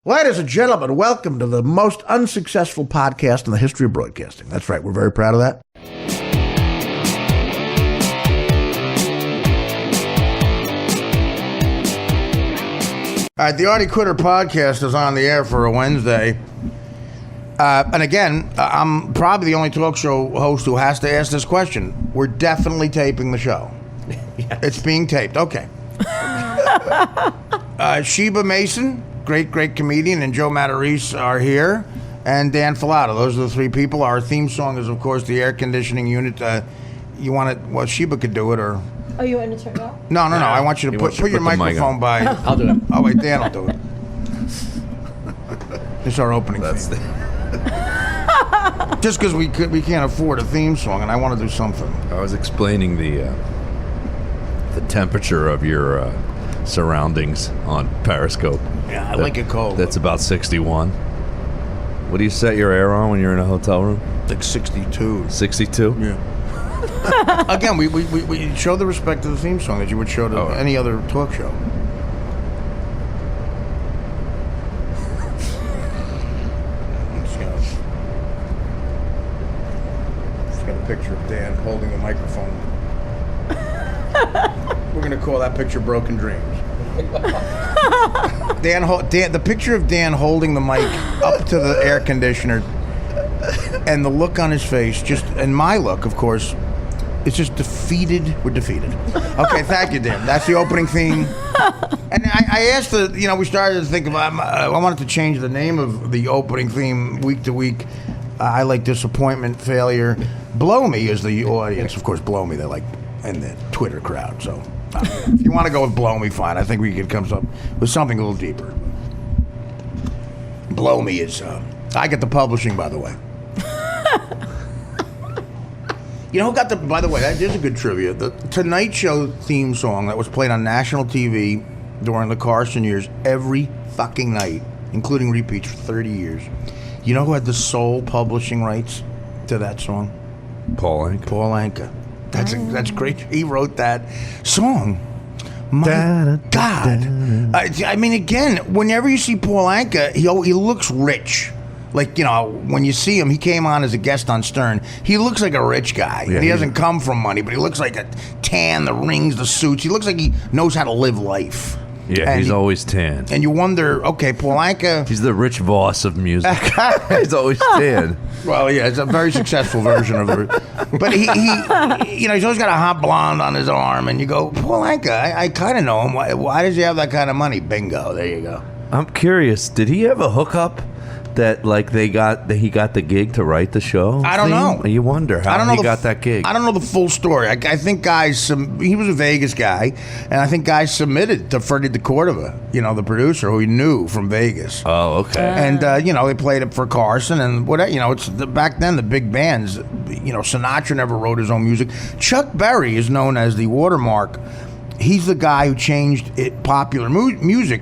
Ladies and gentlemen, welcome to the most unsuccessful podcast in the history of broadcasting. That's right, we're very proud of that. All right, the Artie Quitter podcast is on the air for a Wednesday. And again, I'm probably the only talk show host who has to ask this question. We're definitely taping the show. Yes. It's being taped. Okay. Sheba Mason, great comedian, and Joe Matarese are here, and Dan Filato. Those are the three people. Our theme song is, of course, the air conditioning unit. You want it? Well, Sheba could do it, or... Oh, you want to turn it off? No. I want you to put your microphone by... I'll do it. Oh, wait, Dan will do it. This is our opening theme. Just because we can't afford a theme song, and I want to do something. I was explaining the temperature of your surroundings on Periscope. Yeah, I like it cold. That's about 61. What do you set your air on when you're in a hotel room? Like 62. 62? Yeah. Again, we show the respect to the theme song that you would show to any other talk show. Just got a picture of Dan holding the microphone. We're going to call that picture Broken Dreams. Dan, the picture of Dan holding the mic up to the air conditioner, and the look on his face, and my look, of course, it's just defeated. We're defeated. Okay, thank you, Dan. That's the opening theme. And I asked we started to think about, I wanted to change the name of the opening theme week to week. I like disappointment, failure. Blow Me is the audience. Of course, Blow Me, they're like in the Twitter crowd, so... If you want to go with Blow Me, fine. I think we could come up with something a little deeper. Blow Me is... I get the publishing, by the way. You know who got the... By the way, there's a good trivia. The Tonight Show theme song that was played on national TV during the Carson years every fucking night, including repeats for 30 years. You know who had the sole publishing rights to that song? Paul Anka. Paul Anka. That's great. He wrote that song. My God. I mean, again, whenever you see Paul Anka, he looks rich. Like, when you see him, he came on as a guest on Stern. He looks like a rich guy. Yeah, he doesn't come from money, but he looks like a tan, the rings, the suits. He looks like he knows how to live life. Yeah, and he's always tan. And you wonder, okay, Paul Anka... He's the Rich Voss of music. He's always tan. Well, yeah, it's a very successful version of it. But he's always got a hot blonde on his arm, and you go, Paul Anka, I kind of know him. Why does he have that kind of money? Bingo, there you go. I'm curious, did he have a hookup that he got the gig to write the show? I don't know. You wonder how he got that gig. I don't know the full story. I think he was a Vegas guy, and I think guys submitted to Freddie DeCordova, the producer who he knew from Vegas. Oh, okay. And they played it for Carson, and it's back then the big bands. Sinatra never wrote his own music. Chuck Berry is known as the watermark. He's the guy who changed popular music.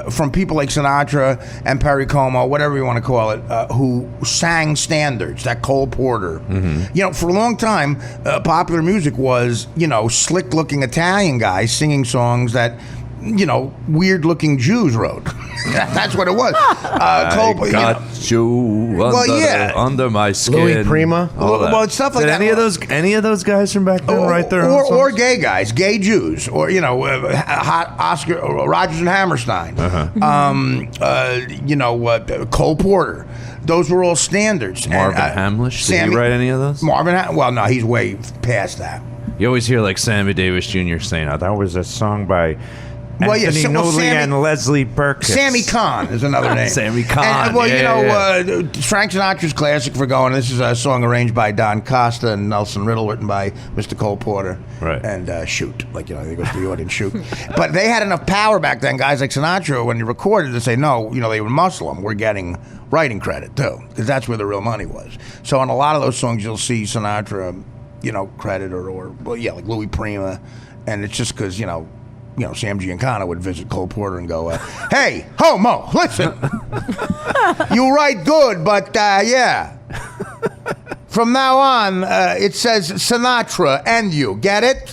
From people like Sinatra and Perry Como, whatever you want to call it, who sang standards, that Cole Porter. Mm-hmm. For a long time, popular music was, slick-looking Italian guys singing songs that, weird-looking Jews wrote. That's what it was. Cole, under my skin. Louis Prima. Well, stuff like that. Any of those guys from back then write their own songs? Or gay guys, gay Jews, or hot Oscar Rodgers and Hammerstein. Cole Porter. Those were all standards. Marvin Hamlish. Did he write any of those? Well, no, he's way past that. You always hear like Sammy Davis Jr. saying, "Oh, that was a song by." Anthony Newley and Leslie Perkins. Sammy Kahn is another name. Sammy Kahn. And, Frank Sinatra's classic for going. This is a song arranged by Don Costa and Nelson Riddle, written by Mr. Cole Porter. Right. And shoot, he goes to the audience, shoot. But they had enough power back then, guys like Sinatra, when he recorded, to say no. They were Muslim. We're getting writing credit too, because that's where the real money was. So on a lot of those songs, you'll see Sinatra, credit or like Louis Prima, and it's just because Sam Giancana would visit Cole Porter and go, hey, homo, listen. You write good, but from now on, it says Sinatra and you. Get it?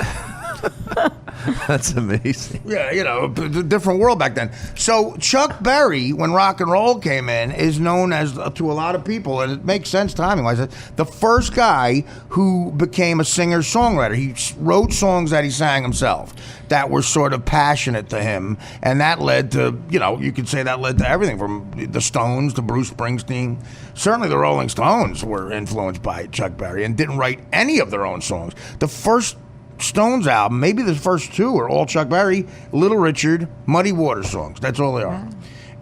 That's amazing. Yeah, a different world back then. So Chuck Berry, when rock and roll came in, is known as, to a lot of people, and it makes sense timing-wise, the first guy who became a singer-songwriter. He wrote songs that he sang himself that were sort of passionate to him, and that led to, you could say that led to everything from the Stones to Bruce Springsteen. Certainly the Rolling Stones were influenced by Chuck Berry and didn't write any of their own songs. The first Stones album, maybe the first two, are all Chuck Berry, Little Richard, Muddy Waters songs. That's all they are. Wow.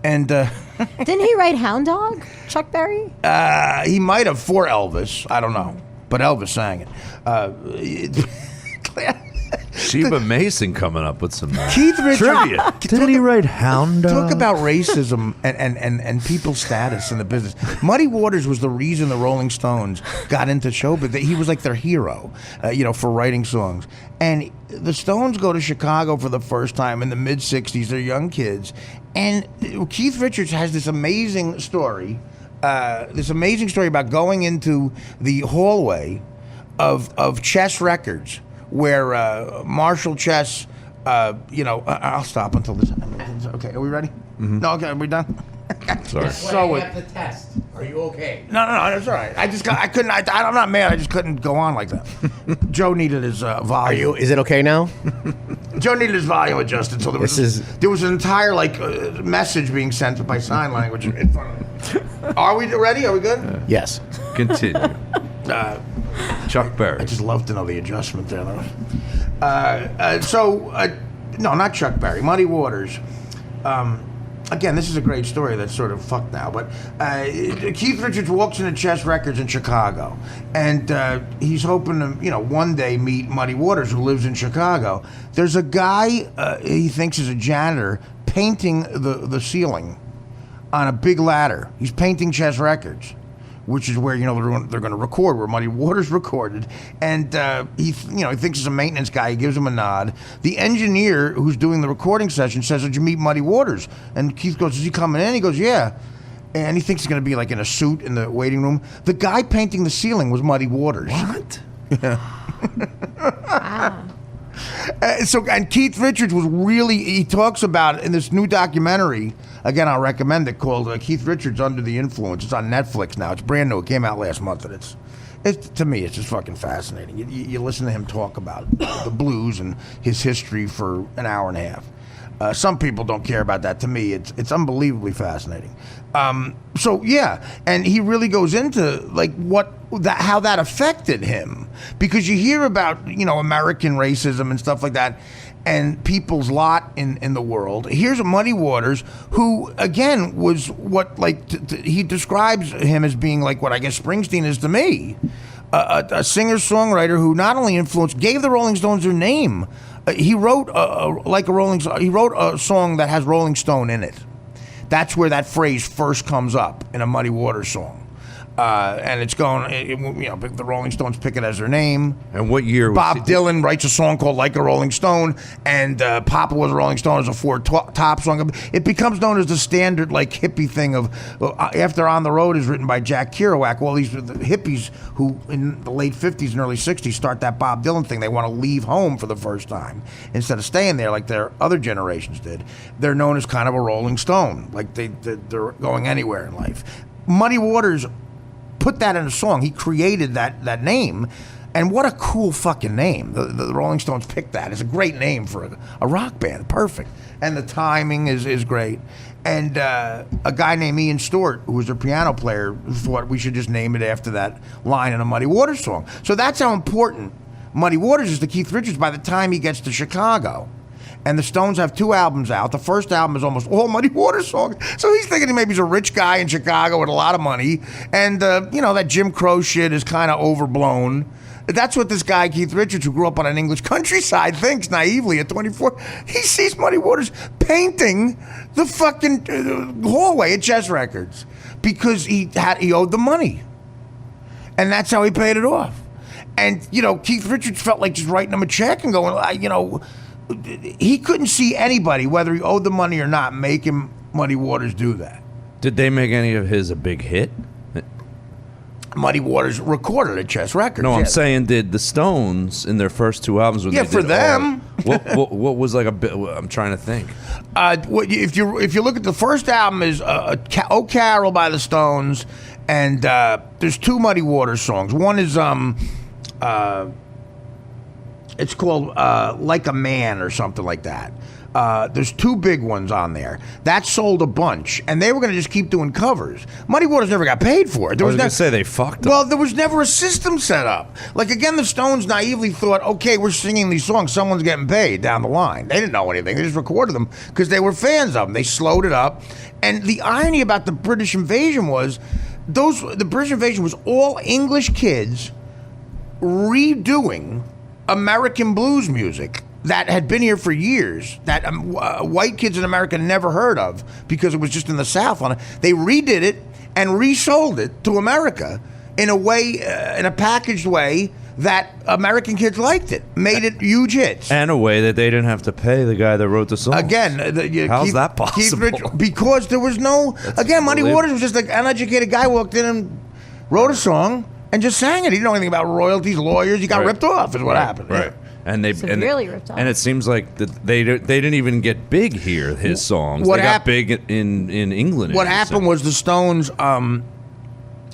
And didn't he write Hound Dog, Chuck Berry? He might have for Elvis. I don't know, but Elvis sang it. Sheba Mason coming up with some Keith Richards trivia. Didn't he write Hound Dog? Talk about racism and people's status in the business. Muddy Waters was the reason the Rolling Stones got into showbiz. He was like their hero, for writing songs. And the Stones go to Chicago for the first time in the mid-'60s. They're young kids. And Keith Richards has this amazing story about going into the hallway of Chess Records, where Marshall Chess, I'll stop until this. Okay, are we ready? Mm-hmm. No, okay, are we done? Sorry. So you have to test. Are you okay? No, that's all right. I'm not mad. I just couldn't go on like that. Joe needed his volume. Is it okay now? Joe needed his volume adjusted, so there was an entire message being sent by sign language in front of him. Are we ready? Are we good? Yes. Continue. Chuck Berry. I just love to know the adjustment there, though. No, not Chuck Berry. Muddy Waters. Again, this is a great story that's sort of fucked now, but Keith Richards walks into Chess Records in Chicago, and he's hoping to, one day meet Muddy Waters, who lives in Chicago. There's a guy he thinks is a janitor painting the ceiling on a big ladder. He's painting Chess Records, which is where they're going to record, where Muddy Waters recorded, and he thinks he's a maintenance guy. He gives him a nod. The engineer who's doing the recording session says, "Did you meet Muddy Waters?" And Keith goes, "Is he coming in?" He goes, "Yeah." And he thinks he's going to be in a suit in the waiting room. The guy painting the ceiling was Muddy Waters. What? Wow. And Keith Richards he talks about it in this new documentary. Again, I'll recommend it, called Keith Richards Under the Influence. It's on Netflix now. It's brand new. It came out last month, and it's to me, it's just fucking fascinating. You listen to him talk about the blues and his history for an hour and a half. Some people don't care about that. To me, it's unbelievably fascinating. And he really goes into how that affected him, because you hear about American racism and stuff like that, and people's lot in the world. Here's a Muddy Waters who, again, was he describes him as being like what I guess Springsteen is to me, a singer-songwriter who not only gave the Rolling Stones their name. He wrote he wrote a song that has Rolling Stone in it. That's where that phrase first comes up in a Muddy Waters song. And it's going, the Rolling Stones pick it as their name. And what year? Bob Dylan writes a song called Like a Rolling Stone, and Papa Was a Rolling Stone is a Four Top song. It becomes known as the standard hippie thing of, after On the Road is written by Jack Kerouac, all these hippies who in the late 50s and early 60s start that Bob Dylan thing. They want to leave home for the first time instead of staying there like their other generations did. They're known as kind of a Rolling Stone, like they're going anywhere in life. Muddy Waters put that in a song. He created that name, and what a cool fucking name. The Rolling Stones picked that. It's a great name for a rock band. Perfect. And the timing is great. And a guy named Ian Stewart, who was their piano player, thought we should just name it after that line in a Muddy Waters song. So that's how important Muddy Waters is to Keith Richards by the time he gets to Chicago. And the Stones have 2 albums out. The first album is almost all Muddy Waters songs. So he's thinking maybe he's a rich guy in Chicago with a lot of money. And, that Jim Crow shit is kind of overblown. That's what this guy, Keith Richards, who grew up on an English countryside, thinks naively at 24. He sees Muddy Waters painting the fucking hallway at Chess Records because he owed the money. And that's how he paid it off. And, Keith Richards felt like just writing him a check and going, he couldn't see anybody, whether he owed the money or not, making Muddy Waters do that. Did they make any of his a big hit? Muddy Waters recorded at Chess Records. No, I'm saying, did the Stones in their first 2 albums? When yeah, they for did them. What was like a bit? I'm trying to think. If you look at the first album is "Oh Carol" by the Stones, and there's two Muddy Waters songs. One is it's called "Like a Man" or something like that. There's two big ones on there. That sold a bunch, and they were going to just keep doing covers. Muddy Waters never got paid for it. I was going to say they fucked up. Well, there was never a system set up. Like, again, the Stones naively thought, okay, we're singing these songs. Someone's getting paid down the line. They didn't know anything. They just recorded them because they were fans of them. They slowed it up. And the irony about the British invasion was the British invasion was all English kids redoing American blues music that had been here for years, that white kids in America never heard of because it was just in the South. They redid it and resold it to America in a way, in a packaged way that American kids liked it, made it huge hits. And a way that they didn't have to pay the guy that wrote the song. Again, how's that possible? Because there was no, Muddy Waters was just like an uneducated guy walked in and wrote a song and just sang it. He didn't know anything about royalties, lawyers. He got ripped off is what happened. Right. And they severely ripped off. And it seems like they didn't even get big here. His songs got big in England. What happened was the Stones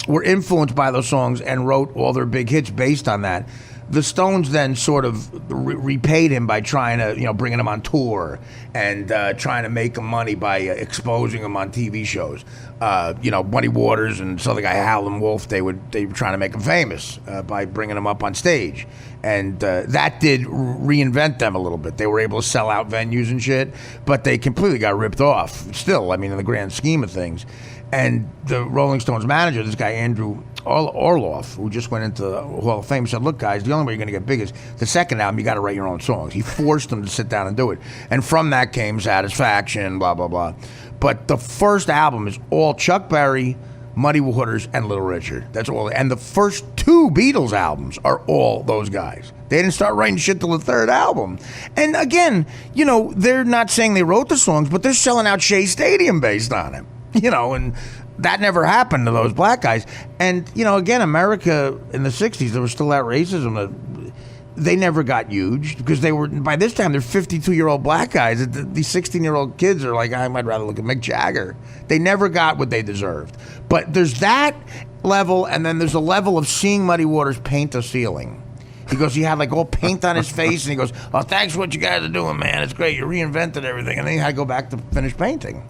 were influenced by those songs and wrote all their big hits based on that. The Stones then sort of repaid him by trying to, bringing him on tour and trying to make him money by exposing him on TV shows. Muddy Waters and this other guy, Howlin' Wolf, they were trying to make him famous by bringing him up on stage. And that did reinvent them a little bit. They were able to sell out venues and shit, but they completely got ripped off still, in the grand scheme of things. And the Rolling Stones manager, this guy Andrew Orloff, who just went into the Hall of Fame, said, look, guys, the only way you're going to get big is the second album, you got to write your own songs. He forced them to sit down and do it. And from that came Satisfaction, blah, blah, blah. But the first album is all Chuck Berry, Muddy Waters, and Little Richard. That's all. And the first two Beatles albums are all those guys. They didn't start writing shit till the third album. And again, they're not saying they wrote the songs, but they're selling out Shea Stadium based on it. And that never happened to those black guys. And, again, America in the 60s, there was still that racism. They never got huge because by this time, they're 52-year-old black guys. These 16-year-old kids are like, I'd rather look at Mick Jagger. They never got what they deserved. But there's that level, and then there's a level of seeing Muddy Waters paint a ceiling. He goes, he had all paint on his face, and he goes, oh, thanks for what you guys are doing, man. It's great. You reinvented everything. And then he had to go back to finish painting.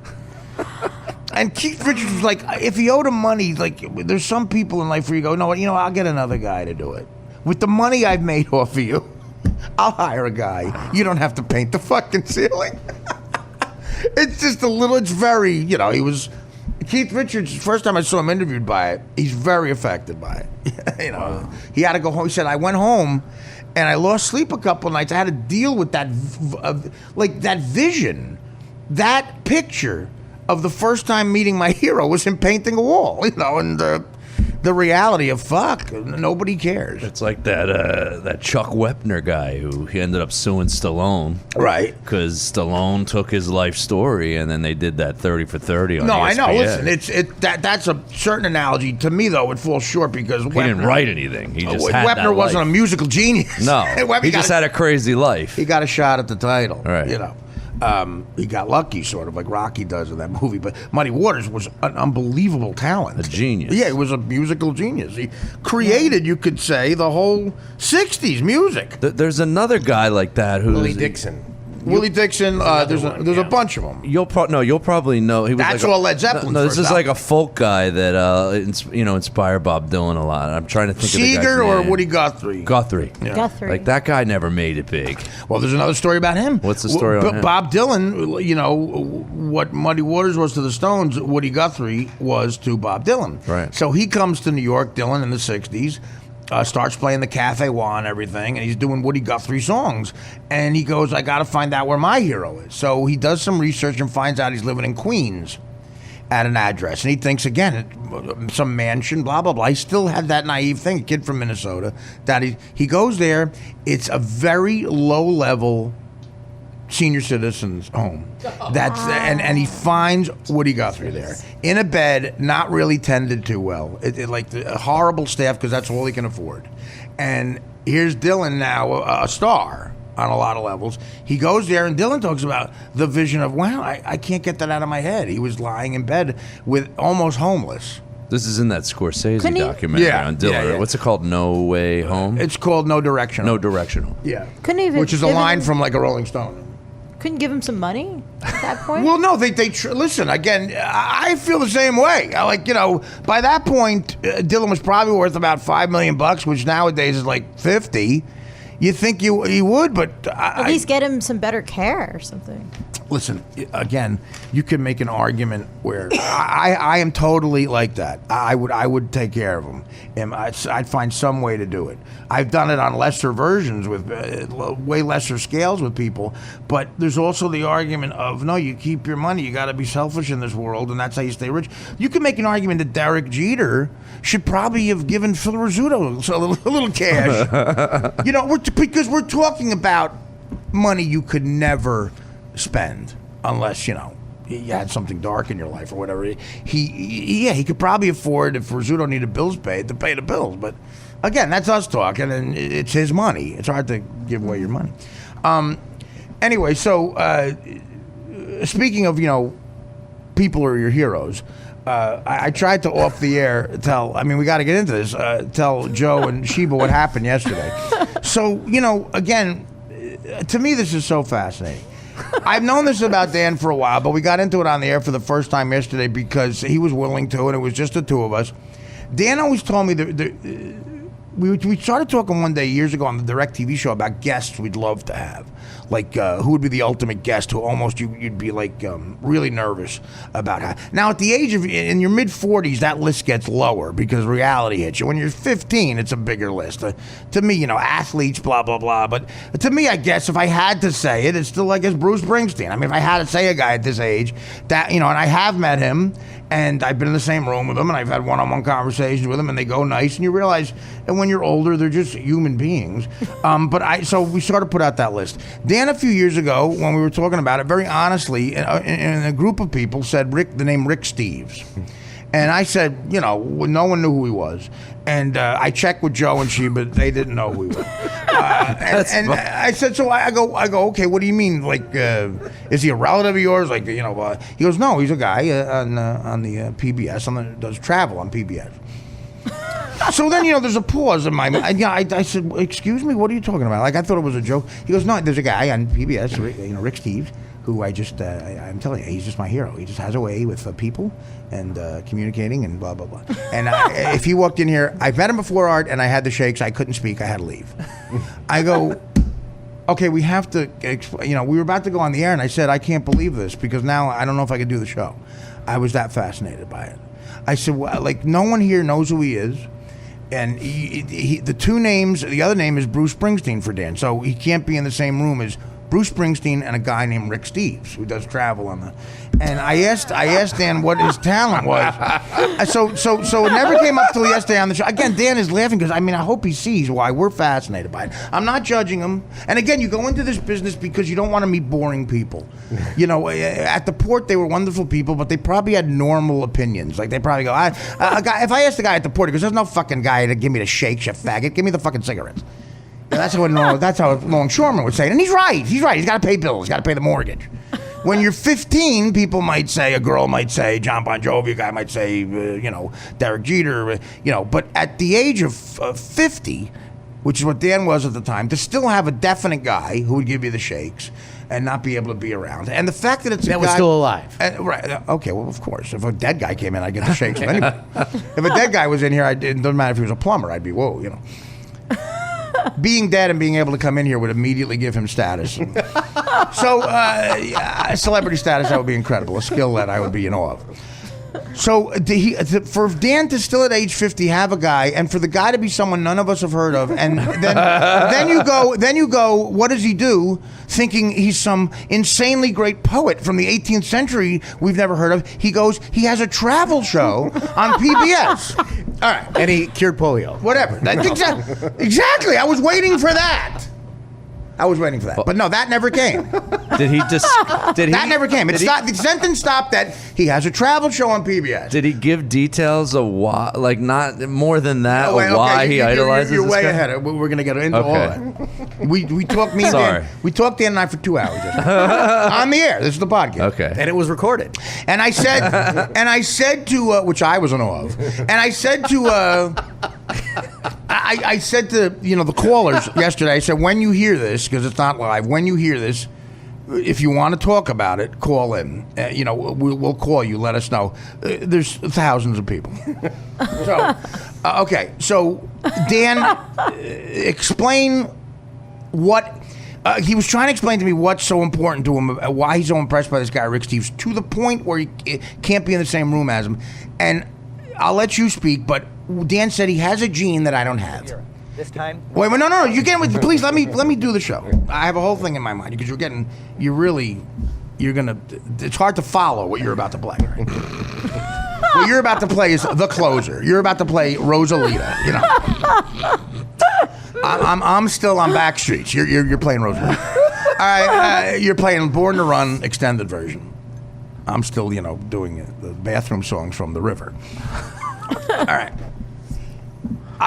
And Keith Richards was like, if he owed him money, there's some people in life where you go, no, I'll get another guy to do it. With the money I've made off of you, I'll hire a guy. You don't have to paint the fucking ceiling. It's just it's very, he was, Keith Richards, first time I saw him interviewed by it, he's very affected by it. He had to go home. He said, I went home and I lost sleep a couple nights. I had to deal with that, that vision, that picture of the first time meeting my hero was him painting a wall, and the reality of nobody cares. It's like that Chuck Wepner guy who he ended up suing Stallone, right? Because Stallone took his life story and then they did that 30 for 30 on ESPN. I know. Listen, that's a certain analogy to me though. It falls short because he didn't write anything. He just had Wepner that wasn't life. a musical genius. No, he just had a crazy life. He got a shot at the title, right? He got lucky, sort of like Rocky does in that movie. But Muddy Waters was an unbelievable talent. A genius. Yeah, he was a musical genius. He created, you could say, the whole 60s music. There's another guy like that who's... Willie Dixon. Willie Dixon, there's a bunch of them. You'll probably know. He was That's all Led Zeppelin. No, this is like a folk guy that inspired Bob Dylan a lot. I'm trying to think of the guy's Seeger or name. Woody Guthrie? Guthrie. Yeah. Guthrie. Like that guy never made it big. Well, there's another story about him. What's the story on him? Bob Dylan, what Muddy Waters was to the Stones, Woody Guthrie was to Bob Dylan. Right. So he comes to New York, Dylan, in the 60s. Starts playing the Cafe Wah and everything, and he's doing Woody Guthrie songs. And he goes, I got to find out where my hero is. So he does some research and finds out he's living in Queens at an address. And he thinks, again, some mansion, blah, blah, blah. He still had that naive thing, a kid from Minnesota, that he goes there. It's a very low-level senior citizens home. And he finds Woody Guthrie there in a bed, not really tended to well. Like the horrible staff because that's all he can afford. And here's Dylan now, a star, on a lot of levels. He goes there, and Dylan talks about the vision of, wow, I can't get that out of my head. He was lying in bed with almost homeless. This is in that Scorsese Couldn't he- documentary Yeah, on Dylan. yeah, yeah. What's it called? No Way Home? It's called No Direction. No Directional. Yeah. Couldn't even Which is a give line him- from like a Rolling Stone. Couldn't give him some money at that point. Well, no, listen, again, I feel the same way. By that point, Dylan was probably worth about $5 million, which nowadays is like 50. You think he would, but At least get him some better care or something. listen, again, you can make an argument where I am totally like that. I would take care of him. And I'd find some way to do it. I've done it on lesser versions with way lesser scales with people. But there's also the argument of, no, you keep your money. You got to be selfish in this world, and that's how you stay rich. You can make an argument that Derek Jeter should probably have given Phil Rizzuto a little cash. Because we're talking about money you could never spend unless you had something dark in your life or whatever. He could probably afford, if Rizzuto needed bills paid, to pay the bills. But again, that's us talking, and it's his money. It's hard to give away your money. Anyway, so speaking of people are your heroes. I tried to off the air we got to get into this. Tell Joe and Sheba what happened yesterday. So again, to me this is so fascinating. I've known this about Dan for a while, but we got into it on the air for the first time yesterday because he was willing to, and it was just the two of us. Dan always told me we started talking one day years ago on the DirecTV show about guests we'd love to have. Like, who would be the ultimate guest who almost you'd be like really nervous about. Now, at the age of, in your mid-40s, that list gets lower because reality hits you. When you're 15, it's a bigger list. To me, athletes, blah, blah, blah. But to me, I guess, if I had to say it, it's still, I guess, Bruce Springsteen. I mean, if I had to say a guy at this age, that, and I have met him, and I've been in the same room with him, and I've had one-on-one conversations with him, and they go nice, and you realize, and when you're older, they're just human beings. So we sort of put out that list. Dan, a few years ago, when we were talking about it, very honestly, in a group of people said the name Rick Steves. And I said, no one knew who he was. And I checked with Joe and Sheba, they didn't know who he was. And I said, so I go, okay, what do you mean? Like, is he a relative of yours? Like, he goes, no, he's a guy on the PBS, does travel on PBS. So then, there's a pause in my mind. I said, excuse me, what are you talking about? Like, I thought it was a joke. He goes, no, there's a guy on PBS, Rick Steves, who I'm telling you, he's just my hero. He just has a way with people and communicating and blah, blah, blah. And if he walked in here, I've met him before, Art, and I had the shakes. I couldn't speak. I had to leave. I go, okay, we have to, we were about to go on the air, and I said, I can't believe this because now I don't know if I could do the show. I was that fascinated by it. I said, well, like, no one here knows who he is. And the two names, the other name is Bruce Springsteen for Dan. So he can't be in the same room as Bruce Springsteen and a guy named Rick Steves who does travel on the. And I asked Dan what his talent was. So it never came up till yesterday on the show. Again, Dan is laughing because I hope he sees why we're fascinated by it. I'm not judging him. And again, you go into this business because you don't want to meet boring people. At the port they were wonderful people, but they probably had normal opinions. Like they probably go, if I asked the guy at the port, he goes, "There's no fucking guy to give me the shakes, you faggot. Give me the fucking cigarettes." And that's how Longshoreman would say it. And he's right. He's got to pay bills. He's got to pay the mortgage. When you're 15, people might say, a girl might say, John Bon Jovi, a guy might say, Derek Jeter, But at the age of 50, which is what Dan was at the time, to still have a definite guy who would give you the shakes and not be able to be around. And the fact that it's a guy... That was still alive. Right. Okay, well, of course. If a dead guy came in, I'd get the shakes with anybody. If a dead guy was in here, it doesn't matter if he was a plumber. I'd be, whoa, Being dead and being able to come in here would immediately give him status. So, celebrity status, that would be incredible. A skill that I would be in awe of. So, for Dan to still at age 50 have a guy, and for the guy to be someone none of us have heard of, and then you go, what does he do? Thinking he's some insanely great poet from the 18th century we've never heard of. He has a travel show on PBS. All right. And he cured polio. Whatever. Exactly. I was waiting for that. I was waiting for that. But no, that never came. Did he just? Did he? That never came. It stopped. The sentence stopped that he has a travel show on PBS. Did he give details of why? Like not more than that. Oh, wait, of why he idolizes? You're this way guy? ahead. We're going to get into all that. We talked. Me and Dan. We talked Dan and I for 2 hours on the air. This is the podcast. Okay. And it was recorded. And I said to which I was in awe of. And I said to. I said to the callers yesterday. I said, when you hear this, because it's not live. When you hear this, if you want to talk about it, call in. We'll call you. Let us know. There's thousands of people. So, okay. So, Dan, explain what he was trying to explain to me. What's so important to him? Why he's so impressed by this guy, Rick Steves, to the point where he can't be in the same room as him. And I'll let you speak, but Dan said he has a gene that I don't have. This time? Wait, no. You get with. Please let me do the show. I have a whole thing in my mind because you're gonna. It's hard to follow what you're about to play. Right? What you're about to play is the closer. You're about to play Rosalita. I'm still on Backstreets. You're playing Rosalita. All right, you're playing Born to Run extended version. I'm still doing the bathroom songs from The River. All right.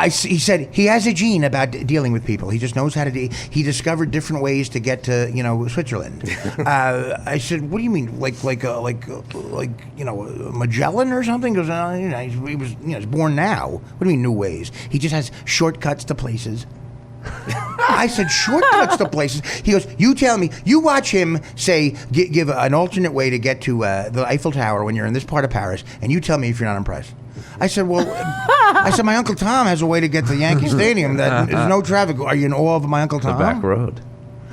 He said he has a gene about dealing with people. He just knows how to. He discovered different ways to get to Switzerland. I said, "What do you mean, like Magellan or something?" He goes, he was he's born now. What do you mean new ways? He just has shortcuts to places. I said shortcuts to places. He goes, you tell me. You watch him say give an alternate way to get to the Eiffel Tower when you're in this part of Paris, and you tell me if you're not impressed. I said, my Uncle Tom has a way to get to Yankee Stadium that there's no traffic. Are you in awe of my Uncle Tom? The back road.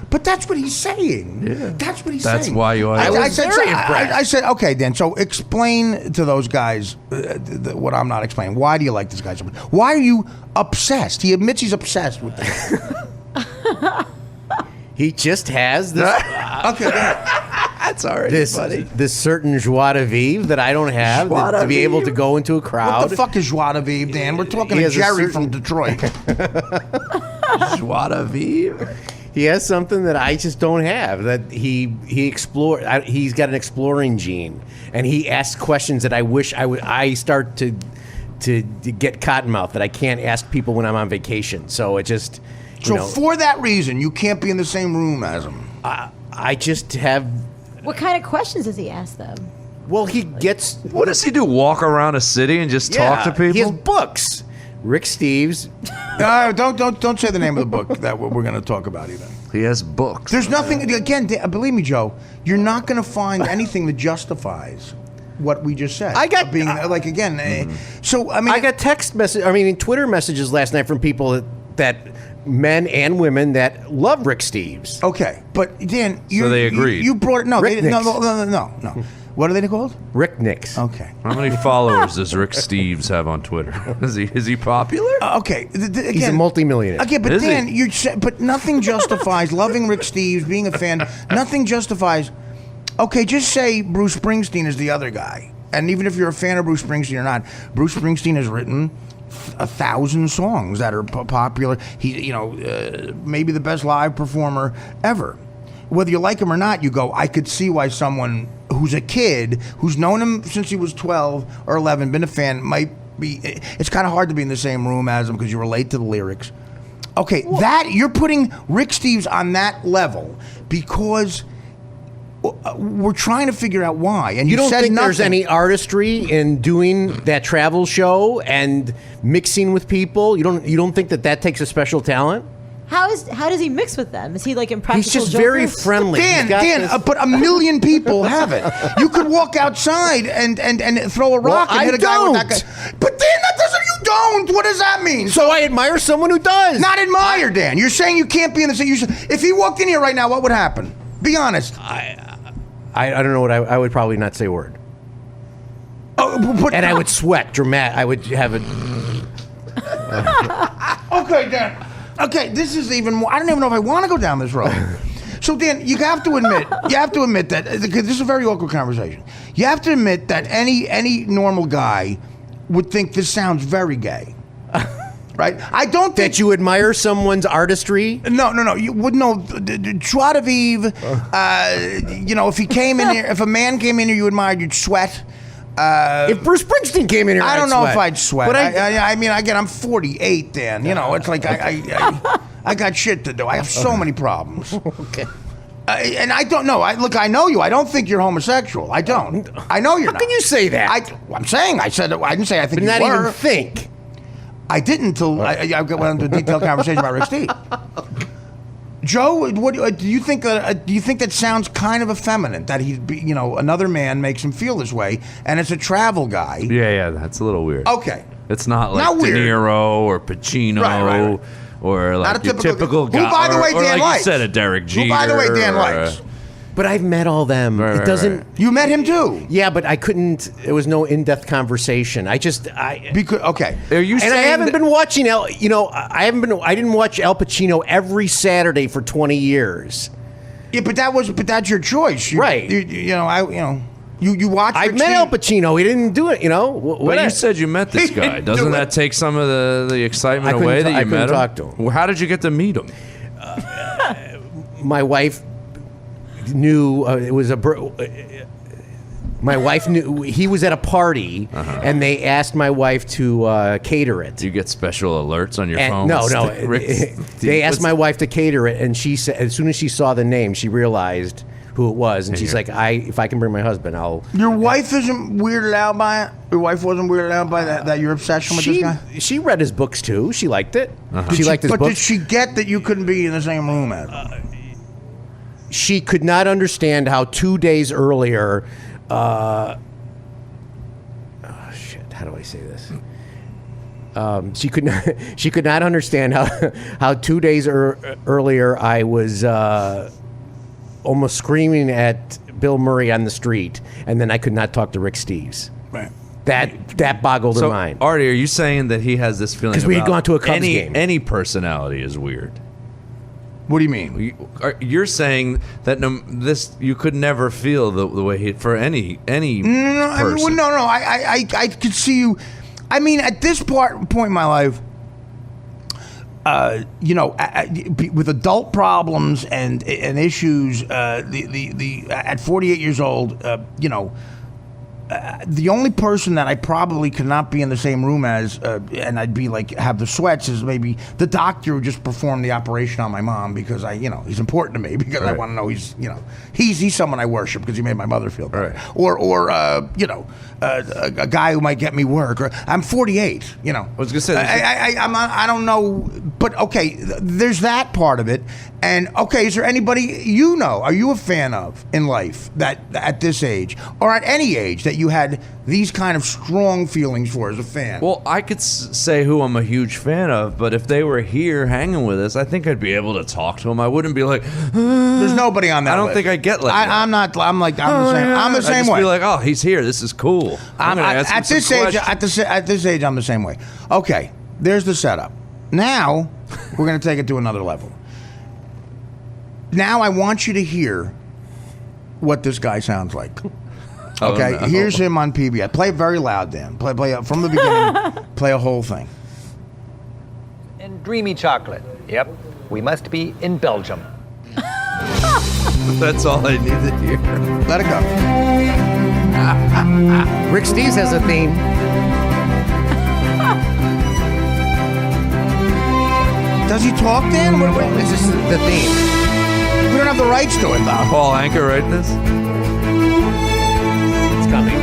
But that's what he's saying. Yeah. That's what he's saying. That's why you. I said, okay, Dan. So explain to those guys what I'm not explaining. Why do you like this guy so much? Why are you obsessed? He admits he's obsessed with this. He just has this. Okay, that's already this certain joie de vivre that I don't have, to be able to go into a crowd. What the fuck is joie de vivre, Dan? We're talking to Jerry from Detroit. Joie de vivre. He has something that I just don't have. That he explore. He's got an exploring gene, and he asks questions that I wish I start to get cottonmouth that I can't ask people when I'm on vacation. So it just. So for that reason, you can't be in the same room as him. I just have. What kind of questions does he ask them? Well, he gets. What does he do? Walk around a city and just talk to people? He has books. Rick Steves. Don't say the name of the book that we're going to talk about even. He has books. There's nothing. Again, believe me, Joe. You're not going to find anything that justifies what we just said. I got being again. So I mean, I got Twitter messages last night from people that men and women that love Rick Steves. Okay, but Dan, so they agreed. You brought it. No, Rick no. What are they called? Rick Nicks. Okay. How many followers does Rick Steves have on Twitter? Is he popular? Okay. Again, he's a multimillionaire. Okay, but Is Dan, he? but nothing justifies loving Rick Steves, being a fan. Nothing justifies. Okay, just say Bruce Springsteen is the other guy, and even if you're a fan of Bruce Springsteen or not, Bruce Springsteen has written 1,000 songs that are popular. He, maybe the best live performer ever. Whether you like him or not, you go, I could see why someone who's a kid, who's known him since he was 12 or 11, been a fan, might be. It's kind of hard to be in the same room as him because you relate to the lyrics. Okay, that you're putting Rick Steves on that level because we're trying to figure out why. And you don't said think nothing. There's any artistry in doing that travel show and mixing with people? You don't think that takes a special talent? How does he mix with them? Is he like impractical? He's just very jokers? friendly. Dan, but 1 million people have it. You could walk outside and throw a rock and hit a guy with that guy. But Dan, that doesn't. You don't. What does that mean? So I admire someone who does. Not admire, Dan. You're saying you can't be in the same. If he walked in here right now, what would happen? Be honest. I don't know what I would probably not say a word. And I would sweat dramatic. I would have it. Okay, Dan. Okay, this is even more. I don't even know if I want to go down this road. So, Dan, you have to admit that this is a very awkward conversation. You have to admit that any normal guy would think this sounds very gay. right? I don't think That you admire someone's artistry? No. You would know. Joie de vivre. If he came in here, if a man came in here you admired, you'd sweat. If Bruce Springsteen came in here, I don't know if I'd sweat. But I mean, again, I'm 48, Dan. It's like I got shit to do. I have so many problems. Okay. And I don't know. I know you. I don't think you're homosexual. I don't. I know you're not. How can you say that? I'm saying. I didn't say I think But you not were. even think. I didn't until I went into a detailed conversation about Rick Steves. Joe, what do you think? Do you think that sounds kind of effeminate that another man makes him feel this way, and it's a travel guy? Yeah, that's a little weird. Okay, it's not like Not De weird. Niro or Pacino. Right. Or like Not a your typical guy. Who, by the way, or Dan like likes. you said, a Derek Jeter. Who, by the way, Dan or, likes. But I've met all them. Right, It doesn't. right. You met him too. Yeah, but I couldn't. There was no in-depth conversation. Because Okay. Are you and saying I haven't that- been watching I didn't watch Al Pacino every Saturday for 20 years. Yeah, but that's your choice, Right. You watch. I Rick met Al Steves. Pacino. He didn't do it. But you said you met this guy. Doesn't that take some of the excitement I couldn't away ta- that I you met couldn't him? talk to him. Well, how did you get to meet him? My wife knew it was my wife knew he was at a party, and they asked my wife to cater it. Do you get special alerts on your And phone? no. Rick, They asked my wife to cater it, and she said as soon as she saw the name, she realized who it was, and she's like, "If I can bring my husband, I'll." Your wife isn't weirded out by it. Your wife wasn't weirded out by that your obsession with this guy. She read his books too. She liked it. She liked his But books. did she get that you couldn't be in the same room as him? She could not understand how 2 days earlier. How do I say this? She could not. She could not understand how 2 days earlier I was almost screaming at Bill Murray on the street, and then I could not talk to Rick Steves. Right. That boggled her So, mind. Artie, are you saying that he has this feeling? 'Cause we had about gone to a Cubs game. Any personality is weird. What do you mean? You're saying that you could never feel the way he for any person. No. I could see you. I mean, at this point in my life, with adult problems and issues, at 48 years old, the only person that I probably could not be in the same room as, and I'd be like have the sweats, is maybe the doctor who just performed the operation on my mom because he's important to me because I Right. want to know he's someone I worship because he made my mother feel better. Right. Or a guy who might get me work. Or I'm 48. I was gonna say, I don't know, but okay, there's that part of it. And okay, is there anybody are you a fan of in life that at this age or at any age that you had these kind of strong feelings for as a fan? Well, I could say who I'm a huge fan of, but if they were here hanging with us, I think I'd be able to talk to them. I wouldn't be like, there's nobody on that I don't list. think I get like that. I'm not. I'm the same. I'm the I'd same just way. be like, oh, he's here. This is cool. I'm gonna ask him at some this age. questions. At this age, I'm the same way. Okay, there's the setup. Now we're going to take it to another level. Now I want you to hear what this guy sounds like. Okay, Oh, no. here's him on PBS. Play it very loud, Dan. Play it from the beginning. Play a whole thing. And dreamy chocolate. Yep, we must be in Belgium. That's all I need to hear. Let it go. Rick Steves has a theme. Does he talk, Dan? This is the theme. We don't have the rights to it, though. Paul Anka write this? It's coming.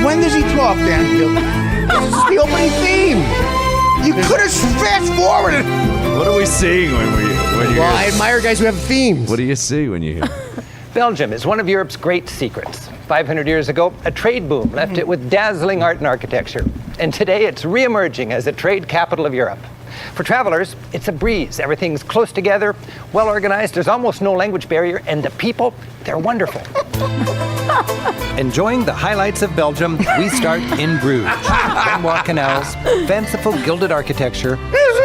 When does he talk, Dan? This is the opening theme. You could have fast forwarded. What are we seeing when you Well, I hear? admire guys who have themes. What do you see when you hear? Belgium is one of Europe's great secrets. 500 years ago, a trade boom left it with dazzling art and architecture. And today, it's re-emerging as the trade capital of Europe. For travelers, it's a breeze. Everything's close together, well organized, there's almost no language barrier, and the people, they're wonderful. Enjoying the highlights of Belgium, we start in Bruges. Renoir canals, fanciful gilded architecture,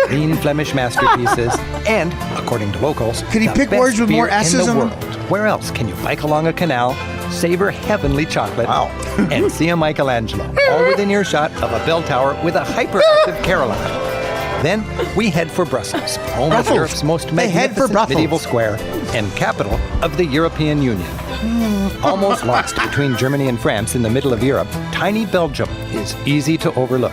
serene Flemish masterpieces, and, according to locals, Can he the pick best words with more beer in S's the in them? world. Where else can you bike along a canal, savor heavenly chocolate, and see a Michelangelo, all within earshot of a bell tower with a hyperactive Caroline? Then we head for Brussels, home of Brussels. Europe's most They head for magnificent Brussels. medieval square and capital of the European Union. Almost lost between Germany and France in the middle of Europe, tiny Belgium is easy to overlook.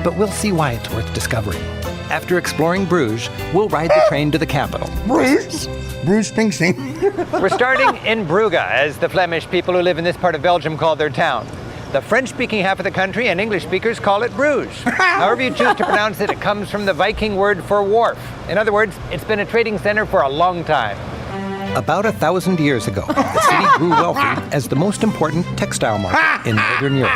But we'll see why it's worth discovering. After exploring Bruges, we'll ride the train to the capital. Bruce Springsteen. We're starting in Brugge, as the Flemish people who live in this part of Belgium call their town. The French-speaking half of the country and English speakers call it Bruges. However you choose to pronounce it, it comes from the Viking word for wharf. In other words, it's been a trading center for a long time. About 1,000 years ago, the city grew wealthy as the most important textile market in Northern Europe.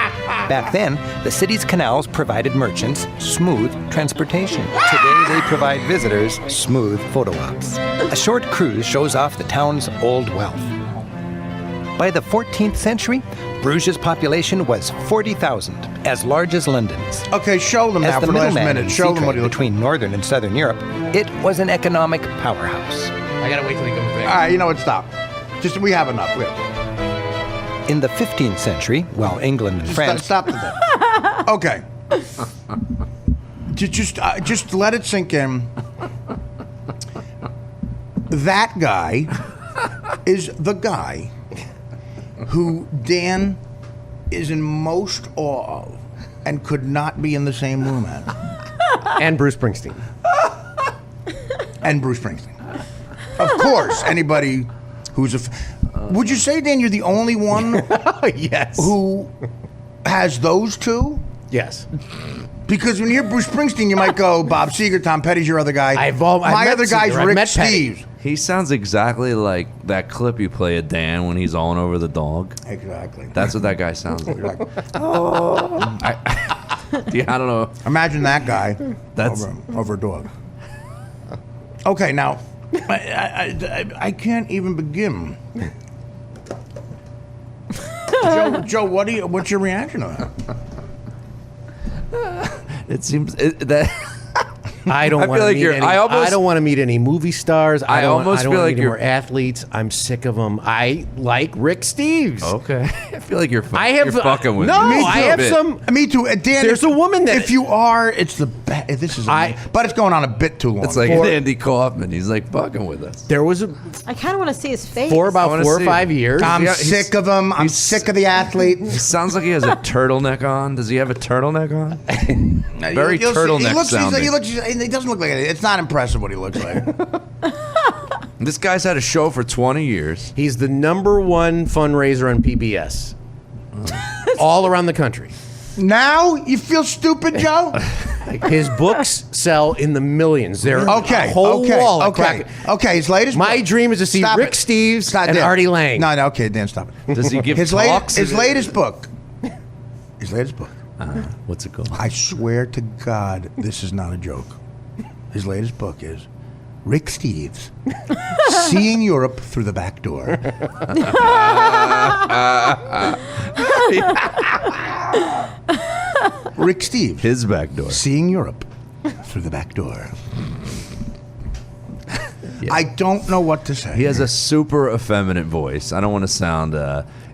Back then, the city's canals provided merchants smooth transportation. Today, they provide visitors smooth photo ops. A short cruise shows off the town's old wealth. By the 14th century, Bruges' population was 40,000, as large as London's. Okay, show them now As the for the last middleman minute. in Show sea them what trade he looks like. between Northern and Southern Europe, it was an economic powerhouse. I gotta wait till he comes back. All right, you know what? Stop. Just we have enough. In the 15th century, while England and France... Stop the bit. Okay. Just let it sink in. That guy is the guy who Dan is in most awe of and could not be in the same room as. And Bruce Springsteen. And Bruce Springsteen. Of course, anybody who's would you say, Dan, you're the only one Yes. who has those two? Yes. Because when you hear Bruce Springsteen, you might go, Bob Seger, Tom Petty's your other guy. I've My met other guy's Seeger. I've Rick met Petty. Steves. He sounds exactly like that clip you play of Dan when he's on over the dog. Exactly. That's what that guy sounds like. Like, I don't know. imagine that guy That's- over a dog. Okay, now, I can't even begin. Joe, what's your reaction to that? It seems that I don't I want feel to like meet you're- any. I almost- don't want to meet any movie stars. I don't almost don't feel wanna like meet any you're- more athletes. I'm sick of them. I like Rick Steves. okay. I feel like you're you're fucking with no. me. I a have bit. some. Me too. Dan, There's a woman that- If you are, it's the best. This is. But it's going on a bit too long. It's like For- Andy Kaufman. He's like fucking with us. There was I kind of want to see his face. for I about wanna 4 or see 5 it. years. I'm Yeah, sick of him. I'm he's- sick of the He athletes. sounds like he has a turtleneck on. Does he have a turtleneck on? Very You'll see- turtleneck he looks, sounding. he doesn't look like it. It's not impressive what he looks like. This guy's had a show for 20 years. He's the #1 fundraiser on PBS, all around the country. Now you feel stupid, Joe? His books sell in the millions. They're Okay. a whole wall. of Okay. crack- Okay. His latest. My book- dream is to see Stop Rick it. Steves Stop and it. Artie Lang. No. Okay, Dan, stop it. Does he give His talks? latest book. His latest book. What's it called? I swear to God, this is not a joke. His latest book is Rick Steves, Seeing Europe Through the Back Door. Rick Steves, His back door. Seeing Europe Through the Back Door. I don't know what to say. He has a super effeminate voice. I don't want to sound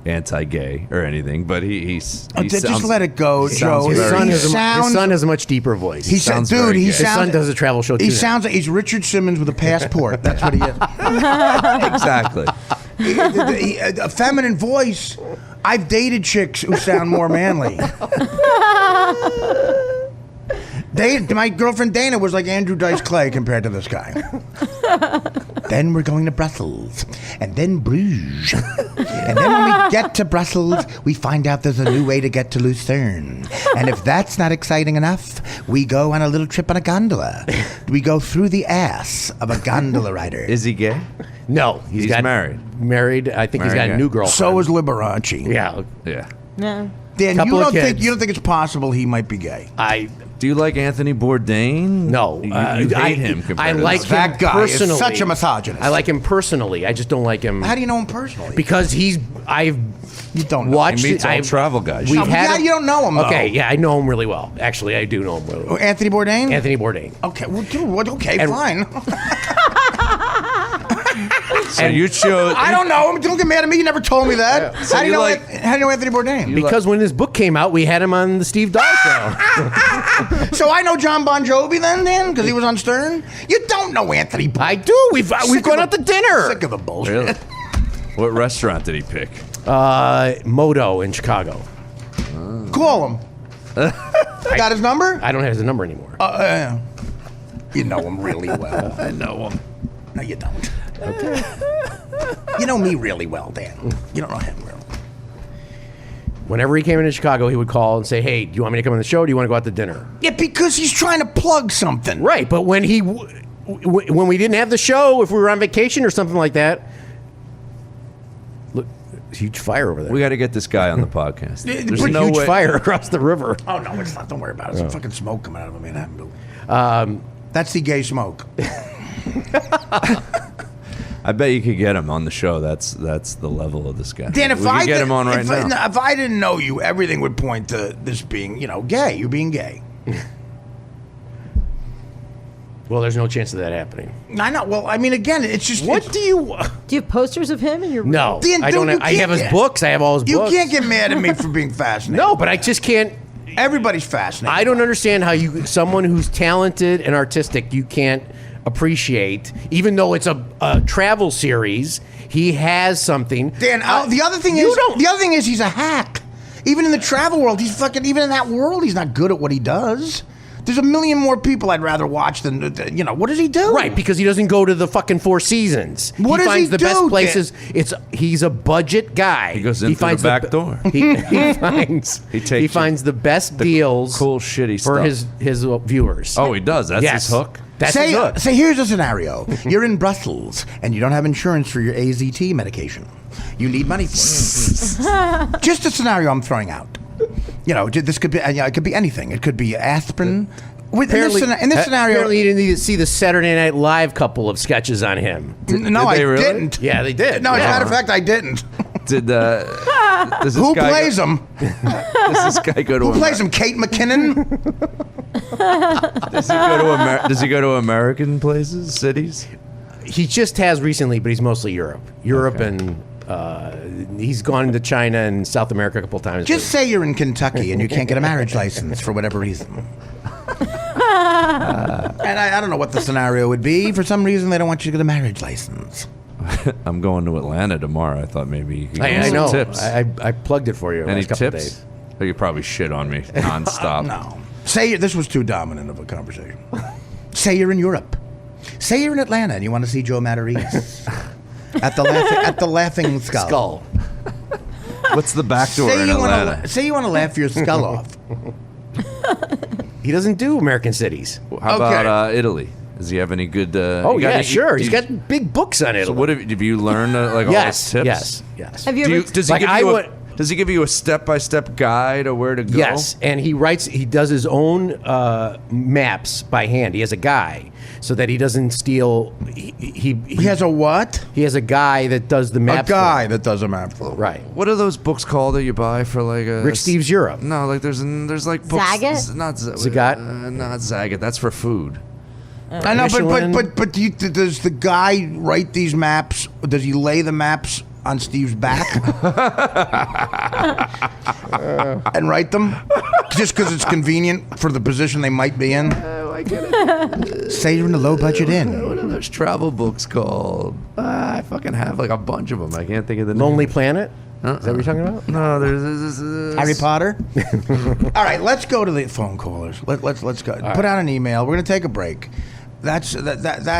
anti-gay or anything, but he just sounds, let it go, he Joe. sounds His very- son, He has a, his sounds- son has a much deeper voice. He sounds dude, very he gay. His son sounds. does a travel show too. He now. sounds like he's Richard Simmons with a passport. That's what he is. exactly. A feminine voice. I've dated chicks who sound more manly. My girlfriend Dana was like Andrew Dice Clay compared to this guy. Then we're going to Brussels, and then Bruges, and then when we get to Brussels, we find out there's a new way to get to Lucerne. And if that's not exciting enough, we go on a little trip on a gondola. We go through the ass of a gondola rider. Is he gay? No, He's got married. Married. I think he's got Married a guy. new girlfriend. So is Liberace. yeah. Yeah. No. Dan, Couple you of don't think kids. it's possible he might be gay? Do you like Anthony Bourdain? No, You hate him compared I to like this. him That guy is personally. such a misogynist. I like him personally. I just don't like him How do you know him personally? because I've You don't know. watched. He meets all I've- travel guys. We've Oh, had yeah, him- you don't know him, though. Okay, yeah, I know him really well. Actually, I do know him really well. Anthony Bourdain? Anthony Bourdain. Okay, well, dude, okay, And- fine. So you chose. I don't know him. Don't get mad at me. You never told me that. So how do you you know? like- How do you know Anthony Bourdain? Because when his book came out, we had him on the Steve Dahl show. So I know John Bon Jovi then, Dan, because he was on Stern. You don't know Anthony. I do. We've gone out to dinner. Sick of the bullshit. Really? What restaurant did he pick? Moto in Chicago. Call him. Got his number? I don't have his number anymore. You know him really well. I know him. No, you don't. Okay. You know me really well, Dan. You don't know him really. Whenever he came into Chicago, he would call and say, "Hey, do you want me to come on the show? Or do you want to go out to dinner?" Yeah, because he's trying to plug something. Right, but when when we didn't have the show, if we were on vacation or something like that, look, huge fire over there. We got to get this guy on the podcast. There's Pretty no huge way. fire across the river. Oh, no, it's not. Don't worry about it. There's some fucking smoke coming out of a Manhattan building. That's the gay smoke. I bet you could get him on the show. That's the level of this guy. Dan, if we I could get him on right if now. if I didn't know you, everything would point to this being, gay. You being gay. Well, there's no chance of that happening. I know. Well, I mean, again, it's just. What do you? Do you have posters of him in your room? No, Dan, I don't. dude, I have his can't- books. I have all his You books. can't get mad at me for being fascinated. No, but I just can't. Everybody's fascinated. I don't understand how someone who's talented and artistic, you can't appreciate, even though it's a travel series. He has something. Dan, the other thing is he's a hack. Even in the travel world, he's fucking. Even in that world, he's not good at what he does. There's a million more people I'd rather watch than what does he do? Right, because he doesn't go to the fucking Four Seasons. What does finds he the best do, places. He's a budget guy. He goes in through the back door. He finds the best deals, cool shitty for stuff. his viewers. Oh, he does. That's Yes. his hook. That's his hook. Say here's a scenario. You're in Brussels and you don't have insurance for your AZT medication. You need money for it. Just a scenario I'm throwing out. This could be. It could be anything. It could be aspirin. In this scenario, apparently you didn't need to see the Saturday Night Live couple of sketches on him. no, I they really? didn't. Yeah, they did. No, as a Yeah. matter of fact, I didn't. Does this Who guy plays him? Does this guy go to? Who plays him? Kate McKinnon. Does he go to American places, cities? He just has recently, but he's mostly Europe. And he's gone to China and South America a couple times. Just say you're in Kentucky and you can't get a marriage license for whatever reason. And I don't know what the scenario would be. For some reason, they don't want you to get a marriage license. I'm going to Atlanta tomorrow. I thought maybe you could give me I some know. tips. I plugged it for you. Any last couple tips? Days. Oh, you probably shit on me nonstop. No. Say this was too dominant of a conversation. Say you're in Europe. Say you're in Atlanta and you want to see Joe Matarese at the Laughing Skull. What's the back door in Atlanta? Say you want to laugh your skull off. He doesn't do American cities. How about Italy? Does he have any good? Sure. He's got big books on it. So what have you learned? All his tips? Yes. Have you ever? Does he give you a step-by-step guide of where to go? Yes, and he does his own maps by hand. He has a guy so that he doesn't steal. He has a what? He has a guy that does the maps. A guy that does a map. Right. What are those books called that you buy for like a Rick Steves Europe? No, like there's like books. Zagat? Not Zagat? Not Zagat. That's for food. I know, Michelin? but does the guy write these maps? Does he lay the maps on Steve's back and write them just because it's convenient for the position they might be in? Oh, I get it. Say you're in a low budget inn. What are those travel books called? I fucking have like a bunch of them. I can't think of the name. Lonely Planet? Is that what you're talking about? No, there's Harry Potter. All right, let's go to the phone callers. Let's go. Put out an email. We're gonna take a break. That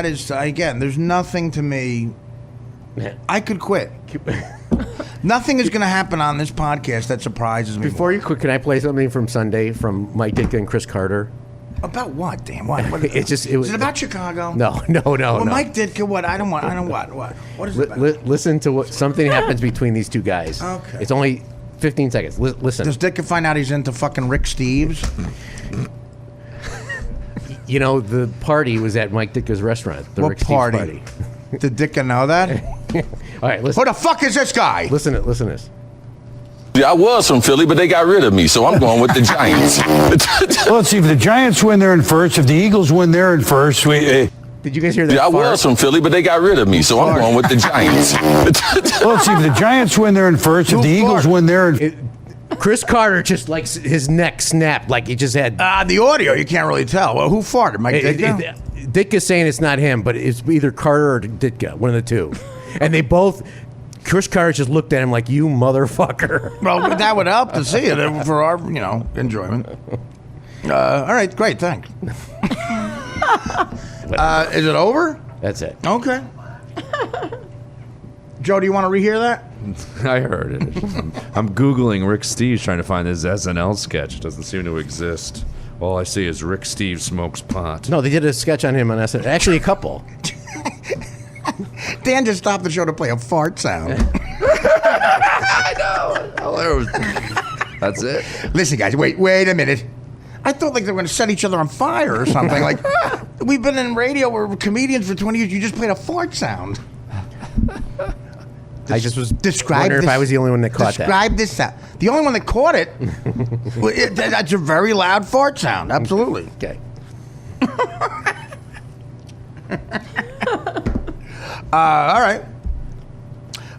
is again. There's nothing to me. I could quit. Nothing is going to happen on this podcast that surprises me. Before you quit, can I play something from Sunday from Mike Ditka and Chris Carter? About what? Damn. What? Is it about Chicago? No. Well, Mike Ditka. What? I don't want. What is it about? Listen to what something happens between these two guys. Okay. It's only 15 seconds. Listen. Does Ditka find out he's into fucking Rick Steves? The party was at Mike Ditka's restaurant. The What Rick Steves party? Did Ditka know that? All right, listen. Who the fuck is this guy? Listen to this. Yeah, I was from Philly, but they got rid of me, so I'm going with the Giants. Well, let's see. If the Giants win, they're in first. If the Eagles win, they're in first. Did you guys hear that? I fart? was from Philly, but they got rid of me, so I'm going with the Giants. Well, see, if the Giants win there in first, if the Eagles win there in... Chris Carter just like his neck snapped, like he just had. The audio, you can't really tell. Well, who farted? Mike Ditka? Ditka's saying it's not him, but it's either Carter or Ditka, one of the two. And they both. Chris Carter just looked at him like, "You motherfucker." Well, that would help to see it for our, enjoyment. All right, great, thanks. Is it over? That's it. Okay. Joe, do you want to rehear that? I heard it. I'm Googling Rick Steves trying to find his SNL sketch. It doesn't seem to exist. All I see is Rick Steves smokes pot. No, they did a sketch on him on SNL. Actually, a couple. Dan just stopped the show to play a fart sound. I know. That's it. Listen, guys, wait a minute. I thought like they were going to set each other on fire or something. Like, we've been in radio, we're comedians for 20 years. You just played a fart sound. I just was Describe wondering this, if I was the only one that caught that. Describe this sound. The only one that caught it, that's a very loud fart sound. Absolutely. Okay. All right.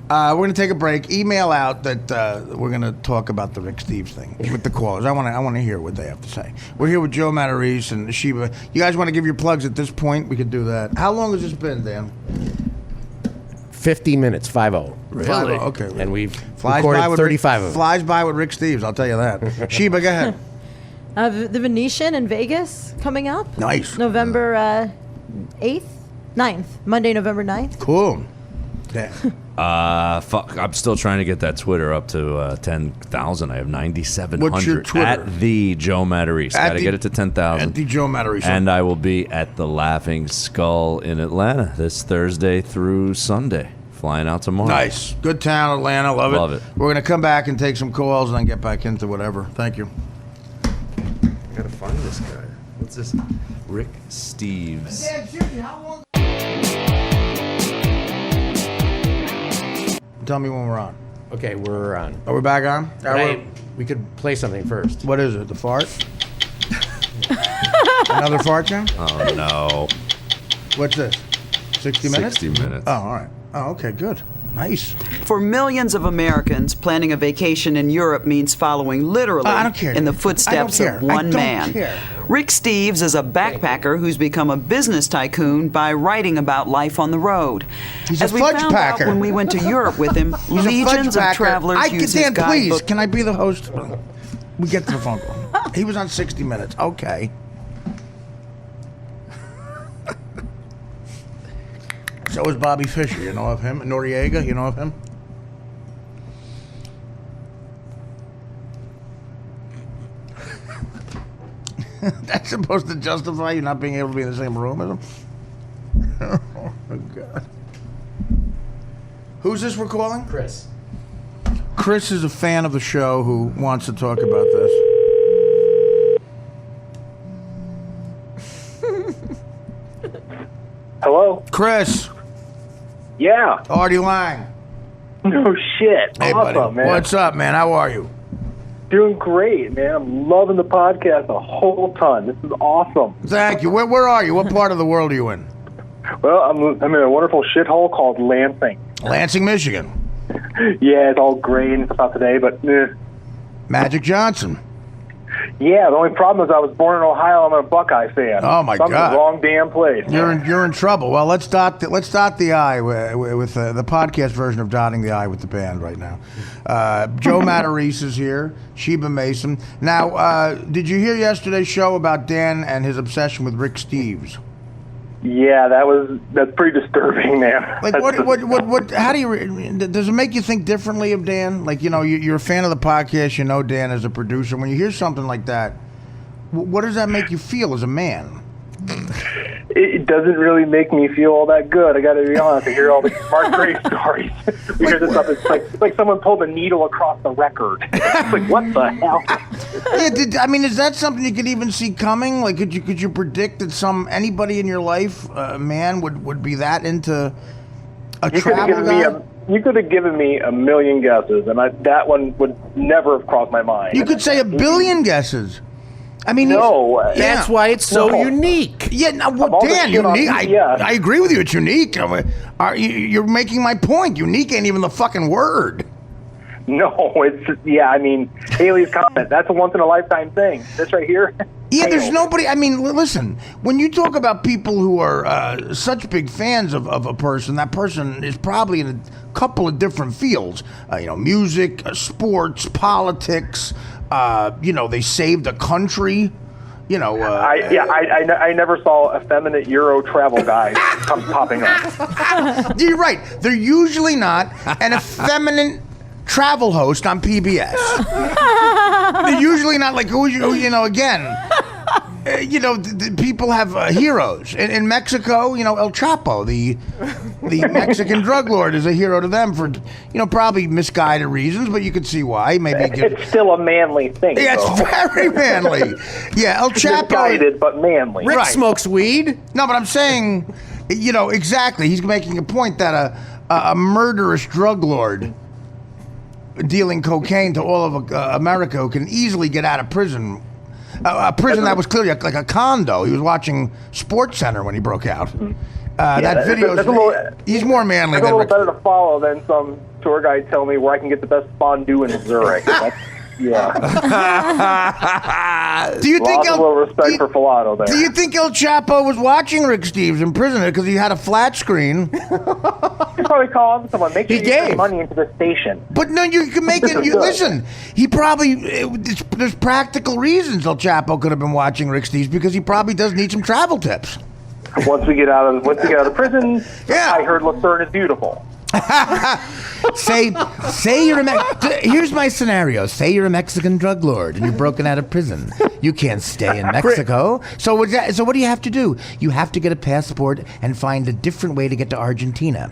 We're going to take a break. Email out that we're going to talk about the Rick Steves thing with the callers. I want to hear what they have to say. We're here with Joe Matarese and Sheba. You guys want to give your plugs at this point? We could do that. How long has this been, Dan? 50 minutes, 5-0. Really? 5-0, okay. And we've Flies recorded by with 35 of them. Flies by with Rick Steves, I'll tell you that. Sheba, go ahead. The Venetian in Vegas coming up. Nice. November 8th? 9th. Monday, November 9th. Cool. Yeah. Fuck. I'm still trying to get that Twitter up to 10,000. I have 9,700. What's your Twitter? At the Joe Matarese. Got to get it to 10,000. At the Joe Matarese. And I will be at the Laughing Skull in Atlanta this Thursday through Sunday. Flying out tomorrow. Nice. Good town, Atlanta. Love it. We're going to come back and take some calls and then get back into whatever. Thank you. I got to find this guy. What's this? Rick Steves. Tell me when we're on. Okay, we're on. Are we back on? We could play something first. What is it? The fart? Another fart sound? Oh, no. What's this? 60 minutes? 60 minutes. Oh, all right. Oh, okay, good. Nice. For millions of Americans, planning a vacation in Europe means following literally I don't care. in the footsteps I don't of care. one man. Care. Rick Steves is a backpacker who's become a business tycoon by writing about life on the road. He's As a we fudge found packer. out when we went to Europe with him, He's legions a of fudge packer. travelers use his Dan, please, guidebook. can I be the host? We get to the phone call. He was on 60 Minutes. Okay. So is Bobby Fischer. You know of him? Noriega, you know of him? That's supposed to justify you not being able to be in the same room as him? Oh, my God. Who's this we're calling? Chris. Chris is a fan of the show who wants to talk about this. Hello? Chris. Yeah. Artie Lang. No shit. Hey, awesome, buddy. man. What's up, man? How are you? Doing great, man. I'm loving the podcast a whole ton. This is awesome. Thank you. Where are you? What part of the world are you in? Well, I'm in a wonderful shithole called Lansing. Lansing, Michigan. Yeah, it's all gray and stuff out today, but Magic Johnson. yeah, the only problem is I was born in Ohio. I'm a Buckeye fan. Oh, my so I'm in God. the wrong damn place. You're in trouble. Well, let's dot the I with the podcast version of dotting the I with the band right now. Joe Matarese is here. Sheba Mason. Now, did you hear yesterday's show about Dan and his obsession with Rick Steves? Yeah, that's pretty disturbing, man. Like what? How do you? Does it make you think differently of Dan? Like, you know, you're a fan of the podcast. You know Dan as a producer. When you hear something like that, what does that make you feel as a man? It doesn't really make me feel all that good. I got to be honest. I hear all the Mark Gray stories. We hear this stuff. It's like someone pulled a needle across the record. It's like, what the hell? Yeah, is that something you could even see coming? Like, could you predict that anybody in your life, man, would be that into a travel guy? You could have given me a million guesses, and that one would never have crossed my mind. You could say a billion guesses. I mean, that's why it's so unique. Yeah, Dan, unique. I agree with you. It's unique. You're making my point. Unique ain't even the fucking word. No, I mean, Haley's comment, that's a once-in-a-lifetime thing. This right here. Yeah, there's nobody. I mean, listen, when you talk about people who are such big fans of a person, that person is probably in a couple of different fields. Music, sports, politics. They saved a country. I never saw effeminate Euro travel guys popping up. You're right. They're usually not an effeminate travel host on PBS. They're usually not like people have heroes. In Mexico, El Chapo, the Mexican drug lord, is a hero to them for, probably misguided reasons, but you could see why. It's still a manly thing. Yeah, it's very manly. Yeah, El Chapo. Misguided, but manly. Rick smokes weed. No, but I'm saying, exactly. He's making a point that a murderous drug lord dealing cocaine to all of America who can easily get out of prison. A prison that was clearly like a condo. He was watching Sports Center when he broke out. That video, he's more manly than Rick. a little better to follow than some tour guide telling me where I can get the best fondue in Zurich. Yeah. Do you think a little respect for Filato there? Do you think El Chapo was watching Rick Steves in prison because he had a flat screen? You probably call someone. Make sure you put money into the station. But no, you can make it. Listen, he probably there's practical reasons El Chapo could have been watching Rick Steves because he probably does need some travel tips. Once we get out of prison, I heard Lucerne is beautiful. Say you're here's my scenario. Say you're a Mexican drug lord and you're broken out of prison. You can't stay in Mexico. So what do you have to do? You have to get a passport and find a different way to get to Argentina.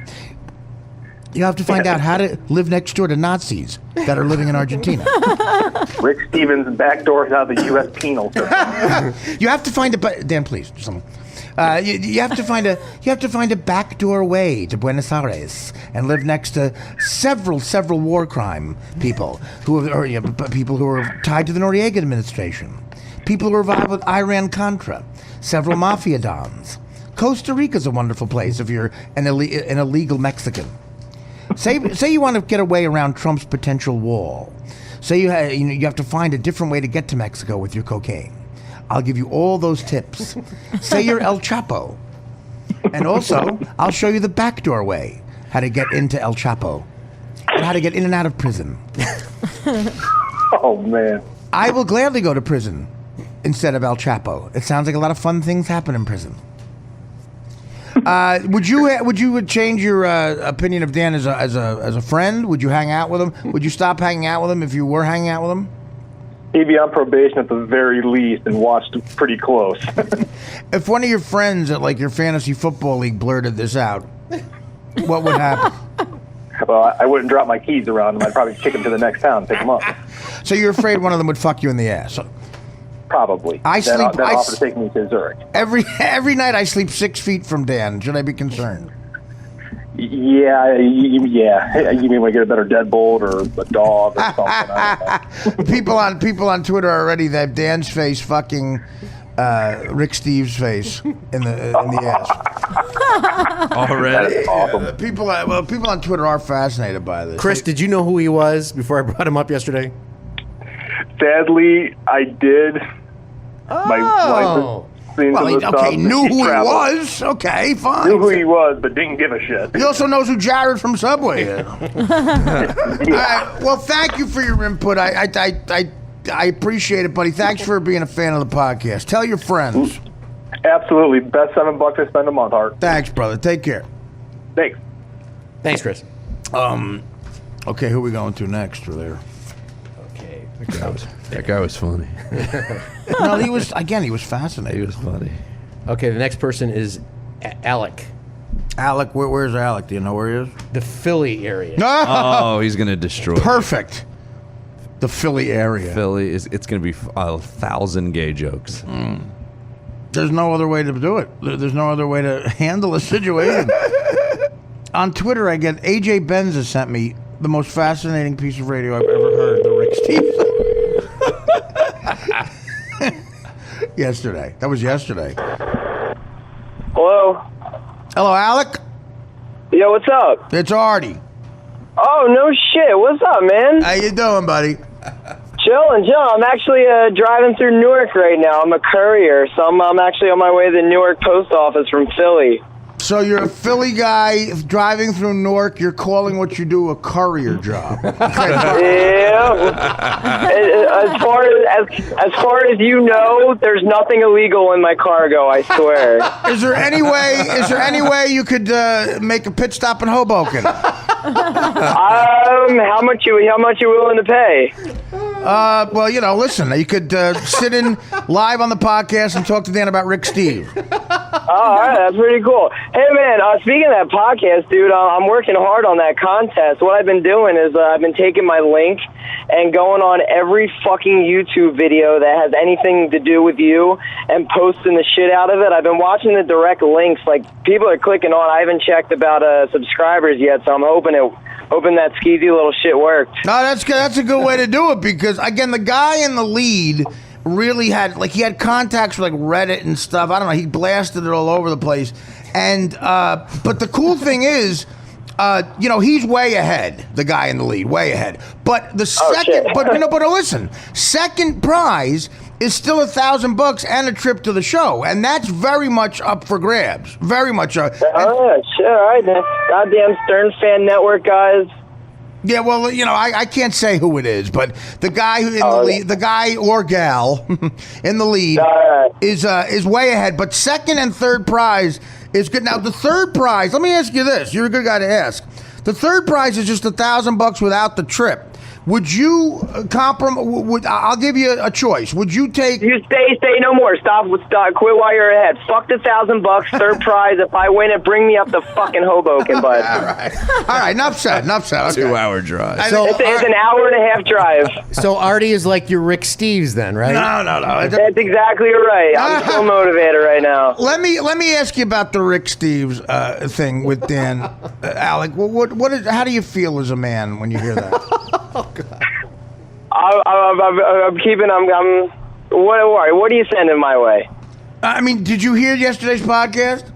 You have to find out how to live next door to Nazis that are living in Argentina. Rick Stevens backdoors out of the U.S. penal system. You have to find Dan, please, someone. You have to find a backdoor way to Buenos Aires and live next to several war crime people people who are tied to the Noriega administration, people who are involved with Iran-Contra, several mafia dons. Costa Rica's a wonderful place if you're an illegal Mexican. Say you want to get away around Trump's potential wall. Say you have to find a different way to get to Mexico with your cocaine. I'll give you all those tips. Say you're El Chapo. And also, I'll show you the backdoor way, how to get into El Chapo, and how to get in and out of prison. Oh, man. I will gladly go to prison instead of El Chapo. It sounds like a lot of fun things happen in prison. Would you change your opinion of Dan as a friend? Would you hang out with him? Would you stop hanging out with him if you were hanging out with him? He'd be on probation at the very least and watched pretty close. If one of your friends at your fantasy football league blurted this out, what would happen? Well, I wouldn't drop my keys around him. I'd probably kick him to the next town and pick him up. So you're afraid one of them would fuck you in the ass? Probably. Then offer to take me to Zurich. Every night I sleep 6 feet from Dan. Should I be concerned? Yeah. You mean we get a better deadbolt or a dog or something? I don't know. People on Twitter already that Dan's face fucking Rick Steves' face in the ass. Already? That's awesome. People on Twitter are fascinated by this. Chris, did you know who he was before I brought him up yesterday? Sadly, I did. My wife knew who he was. Okay, fine. Knew who he was, but didn't give a shit. He also knows who Jared from Subway is. Well, thank you for your input. I appreciate it, buddy. Thanks for being a fan of the podcast. Tell your friends. Absolutely. Best $7 I spend a month, Art. Thanks, brother. Take care. Thanks, Chris. Okay, who are we going to next or there? Okay. That guy was funny. No, he was fascinating. He was funny. Okay, the next person is Alec. Alec, where's Alec? Do you know where he is? The Philly area. No! Oh, he's going to destroy Perfect. The Philly area. It's going to be 1,000 gay jokes. There's no other way to do it. There's no other way to handle a situation. On Twitter, I get AJ Benz has sent me the most fascinating piece of radio I've ever heard. The Rick Steves. Yesterday. That was yesterday. Hello? Hello, Alec? Yo, what's up? It's Artie. Oh, no shit. What's up, man? How you doing, buddy? Chillin'. I'm actually driving through Newark right now. I'm a courier, so I'm actually on my way to the Newark post office from Philly. So you're a Philly guy driving through Newark. You're calling what you do a courier job. Yeah. As far as you know, there's nothing illegal in my cargo. I swear. Is there any way you could make a pit stop in Hoboken? How much you willing to pay? Well, listen, you could sit in live on the podcast and talk to Dan about Rick Steve. Oh, all right, that's pretty cool. Hey, man, speaking of that podcast, dude, I'm working hard on that contest. What I've been doing is I've been taking my link and going on every fucking YouTube video that has anything to do with you and posting the shit out of it. I've been watching the direct links. Like, people are clicking on. I haven't checked about subscribers yet, so I'm hoping that skeezy little shit worked. No, that's good. That's a good way to do it because, again, the guy in the lead really had contacts with Reddit and stuff. I don't know. He blasted it all over the place. And but the cool thing is, he's way ahead. The guy in the lead, way ahead. But the second, but listen, second prize is still $1,000 and a trip to the show, and that's very much up for grabs. Very much. Oh, shit, all right, man. Goddamn Stern Fan Network guys. Yeah, well, I can't say who it is, but the guy in the lead, the guy or gal in the lead is way ahead. But second and third prize is good. Now, the third prize, let me ask you this. You're a good guy to ask. The third prize is just $1,000 without the trip. Would you compromise? I'll give you a choice. Would you take? You stay no more. Stop. Quit while you're ahead. Fuck the $1,000. Third prize. If I win it, bring me up to fucking Hoboken, bud. All right. Enough said. Okay. 2-hour drive. So it's an hour and a half drive. So Artie is like your Rick Steves then, right? No. That's exactly right. I'm so motivated right now. Let me ask you about the Rick Steves thing with Dan. Alec, how do you feel as a man when you hear that? Oh, God. I'm keeping. What are you sending my way? I mean, did you hear yesterday's podcast?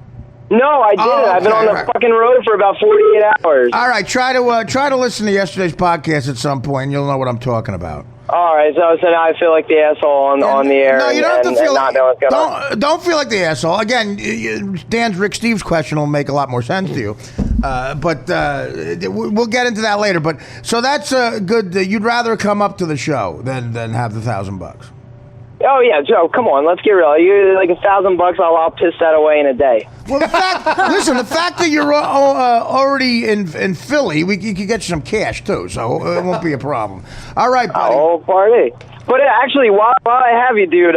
No, I didn't. Okay, I've been on the fucking road for about 48 hours. All right, try to listen to yesterday's podcast at some point, and you'll know what I'm talking about. All right, so now I feel like the asshole on the air. No, you don't have to feel not know what's going on. Don't feel like the asshole. Again, Dan's Rick Steves question will make a lot more sense to you. But we'll get into that later. But so that's good. You'd rather come up to the show than have the $1,000. Oh yeah, Joe. Come on, let's get real. You like $1,000? I'll piss that away in a day. Well, the fact that you're already in Philly, you could get you some cash too, so it won't be a problem. All right, buddy. Oh, party. But actually, while I have you, dude,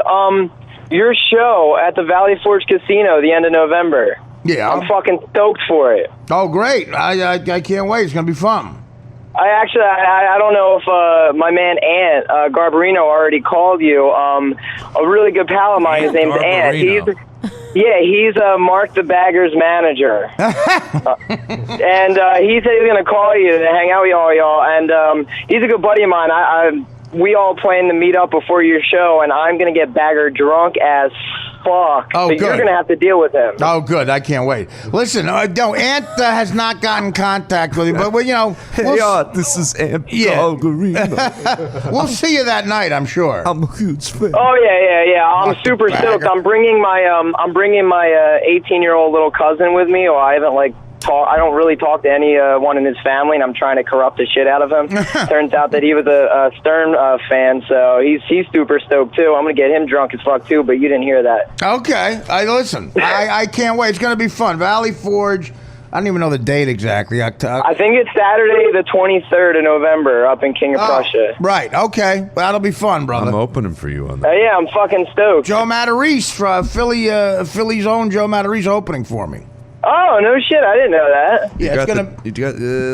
your show at the Valley Forge Casino the end of November. Yeah, I'm fucking stoked for it. Oh, great! I can't wait. It's gonna be fun. I don't know if my man Ant Garbarino already called you. A really good pal of mine. His name's Ant. He's Mark the Bagger's manager. And he said he was going to call you to hang out with y'all. And he's a good buddy of mine. We all plan to meet up before your show, and I'm going to get Bagger drunk as fuck. Oh, so good. You're going to have to deal with him. Oh, good. I can't wait. Listen, no, Ant has not gotten contact with him, but this is Ant. Yeah. We'll see you that night, I'm sure. I'm a huge fan. Oh yeah. I'm super stoked. I'm bringing my 18-year-old little cousin with me. Or I haven't I don't really talk to anyone in his family, and I'm trying to corrupt the shit out of him. Turns out that he was a Stern fan, so he's super stoked too. I'm gonna get him drunk as fuck too, but you didn't hear that. Okay, I can't wait. It's gonna be fun. Valley Forge. I don't even know the date exactly. I think it's Saturday the 23rd of November up in King of Prussia. Right. Okay. Well, that'll be fun, brother. I'm opening for you on that. Yeah, I'm fucking stoked. Joe Matarese, Philly's own Joe Matarese, opening for me. Oh, no shit. I didn't know that. Yeah,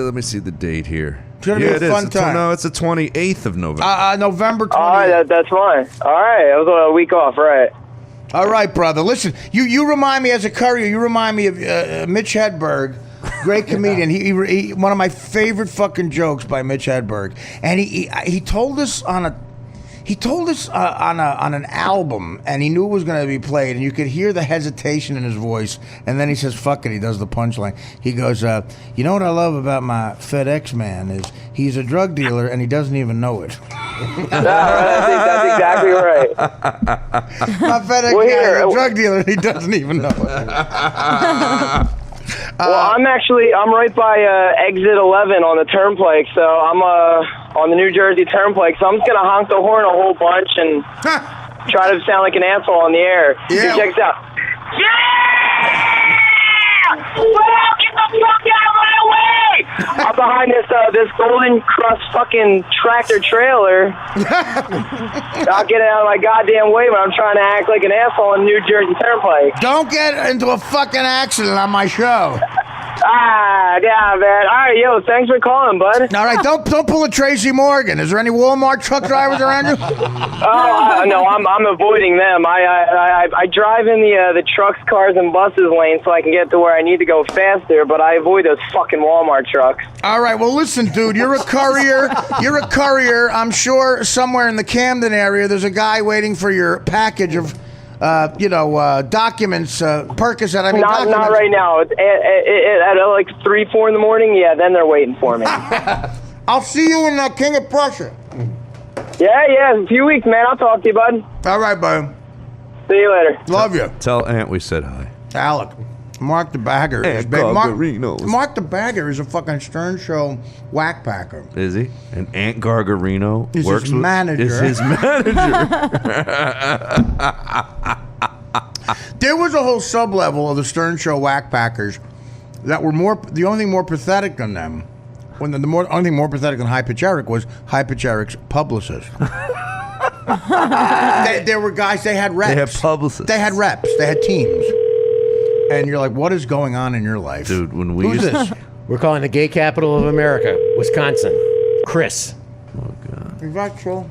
let me see the date here. It's going to be a fun time. No, it's the 28th of November. November 28th. All right, that's fine. All right, it was a week off, right? All right, brother. Listen, you remind me as a courier. You remind me of Mitch Hedberg, great comedian. He one of my favorite fucking jokes by Mitch Hedberg, and he told us He told us on an album, and he knew it was going to be played, and you could hear the hesitation in his voice. And then he says, "Fuck it." He does the punchline. He goes, "You know what I love about my FedEx man is he's a drug dealer and he doesn't even know it." That's exactly right. My FedEx guy is a drug dealer and he doesn't even know it. Well, I'm right by exit 11 on the turnpike, so I'm on the New Jersey turnpike, so I'm just going to honk the horn a whole bunch and try to sound like an asshole on the air. Yeah. Check this out. Yeah! Well, get the fuck out of my way! I'm behind this Golden Crust fucking tractor trailer. I'll get out of my goddamn way when I'm trying to act like an asshole on New Jersey Turnpike. Don't get into a fucking accident on my show. Yeah, man. All right, yo, thanks for calling, bud. All right, don't pull a Tracy Morgan. Is there any Walmart truck drivers around you? No, I'm avoiding them. I drive in the trucks, cars, and buses lane so I can get to where I need to go faster, but I avoid those fucking Walmart trucks. All right, well, listen, dude, you're a courier. You're a courier. I'm sure somewhere in the Camden area there's a guy waiting for your package of documents, Percocet. I mean, documents. Not right now. At like 3, 4 in the morning. Yeah, then they're waiting for me. I'll see you in King of Prussia. Yeah, in a few weeks, man. I'll talk to you, bud. All right, bud. See you later. Love you. Tell Aunt we said hi. Alec. Mark the Bagger. Aunt big. Gargarinos. Mark the Bagger is a fucking Stern Show whack packer. Is he? And Aunt Gargarino Is works his with manager. Is his manager. There was a whole sub-level of the Stern Show whack packers that were the only thing more pathetic than them. When the only thing more pathetic than High Pitch Eric was High Pitch Eric's publicist. There were guys, they had reps. They had publicists. They had reps. They had teams. And you're like, what is going on in your life? Dude, when we Who's used this? We're calling the gay capital of America, Wisconsin. Chris. Oh, God. Is that true?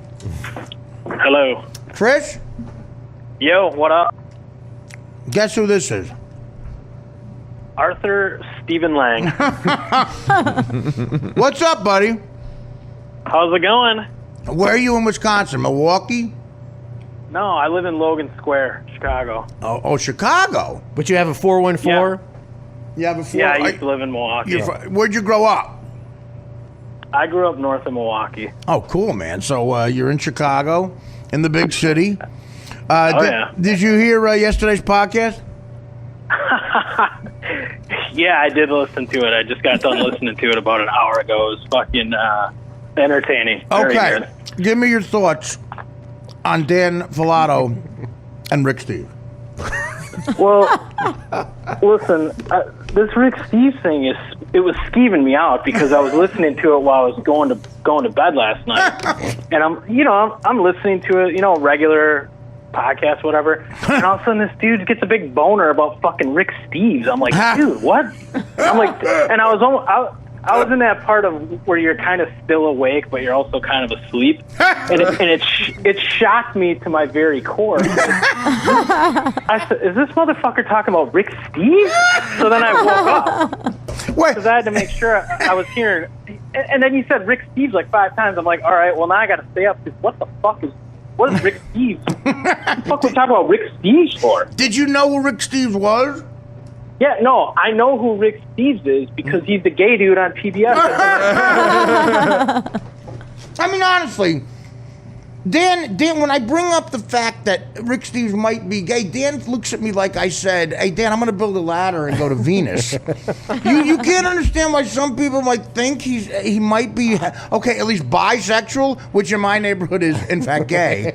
Hello. Trish? Yo, what up? Guess who this is? Arthur Stephen Lang. What's up, buddy? How's it going? Where are you in Wisconsin? Milwaukee? No, I live in Logan Square, Chicago. Oh, Chicago. But you have a 414? Yeah, before. Yeah, I used to live in Milwaukee. Where'd you grow up? I grew up north of Milwaukee. Oh, cool, man. So you're in Chicago, in the big city. Yeah. Did you hear yesterday's podcast? Yeah, I did listen to it. I just got done listening to it about an hour ago. It was fucking entertaining. Very Okay. good. Give me your thoughts on Dan Filato and Rick Steve. Well, listen, this Rick Steve thing it was skeeving me out because I was listening to it while I was going to bed last night, and I'm listening to it, regular podcast, whatever, and all of a sudden this dude gets a big boner about fucking Rick Steves. I'm like, dude, what? I'm like, and I was in that part of where you're kind of still awake, but you're also kind of asleep, and it shocked me to my very core. I said, "Is this motherfucker talking about Rick Steves?" So then I woke up because I had to make sure I was hearing. And then you said Rick Steves like 5 times. I'm like, all right, well now I got to stay up because what is Rick Steves? What the fuck are we talking about Rick Steves for? Did you know who Rick Steves was? Yeah, no, I know who Rick Steves is because he's the gay dude on PBS. I mean, honestly, Dan, when I bring up the fact that Rick Steves might be gay, Dan looks at me like I said, "Hey, Dan, I'm going to build a ladder and go to Venus." You can't understand why some people might think he might be, okay, at least bisexual, which in my neighborhood is, in fact, gay.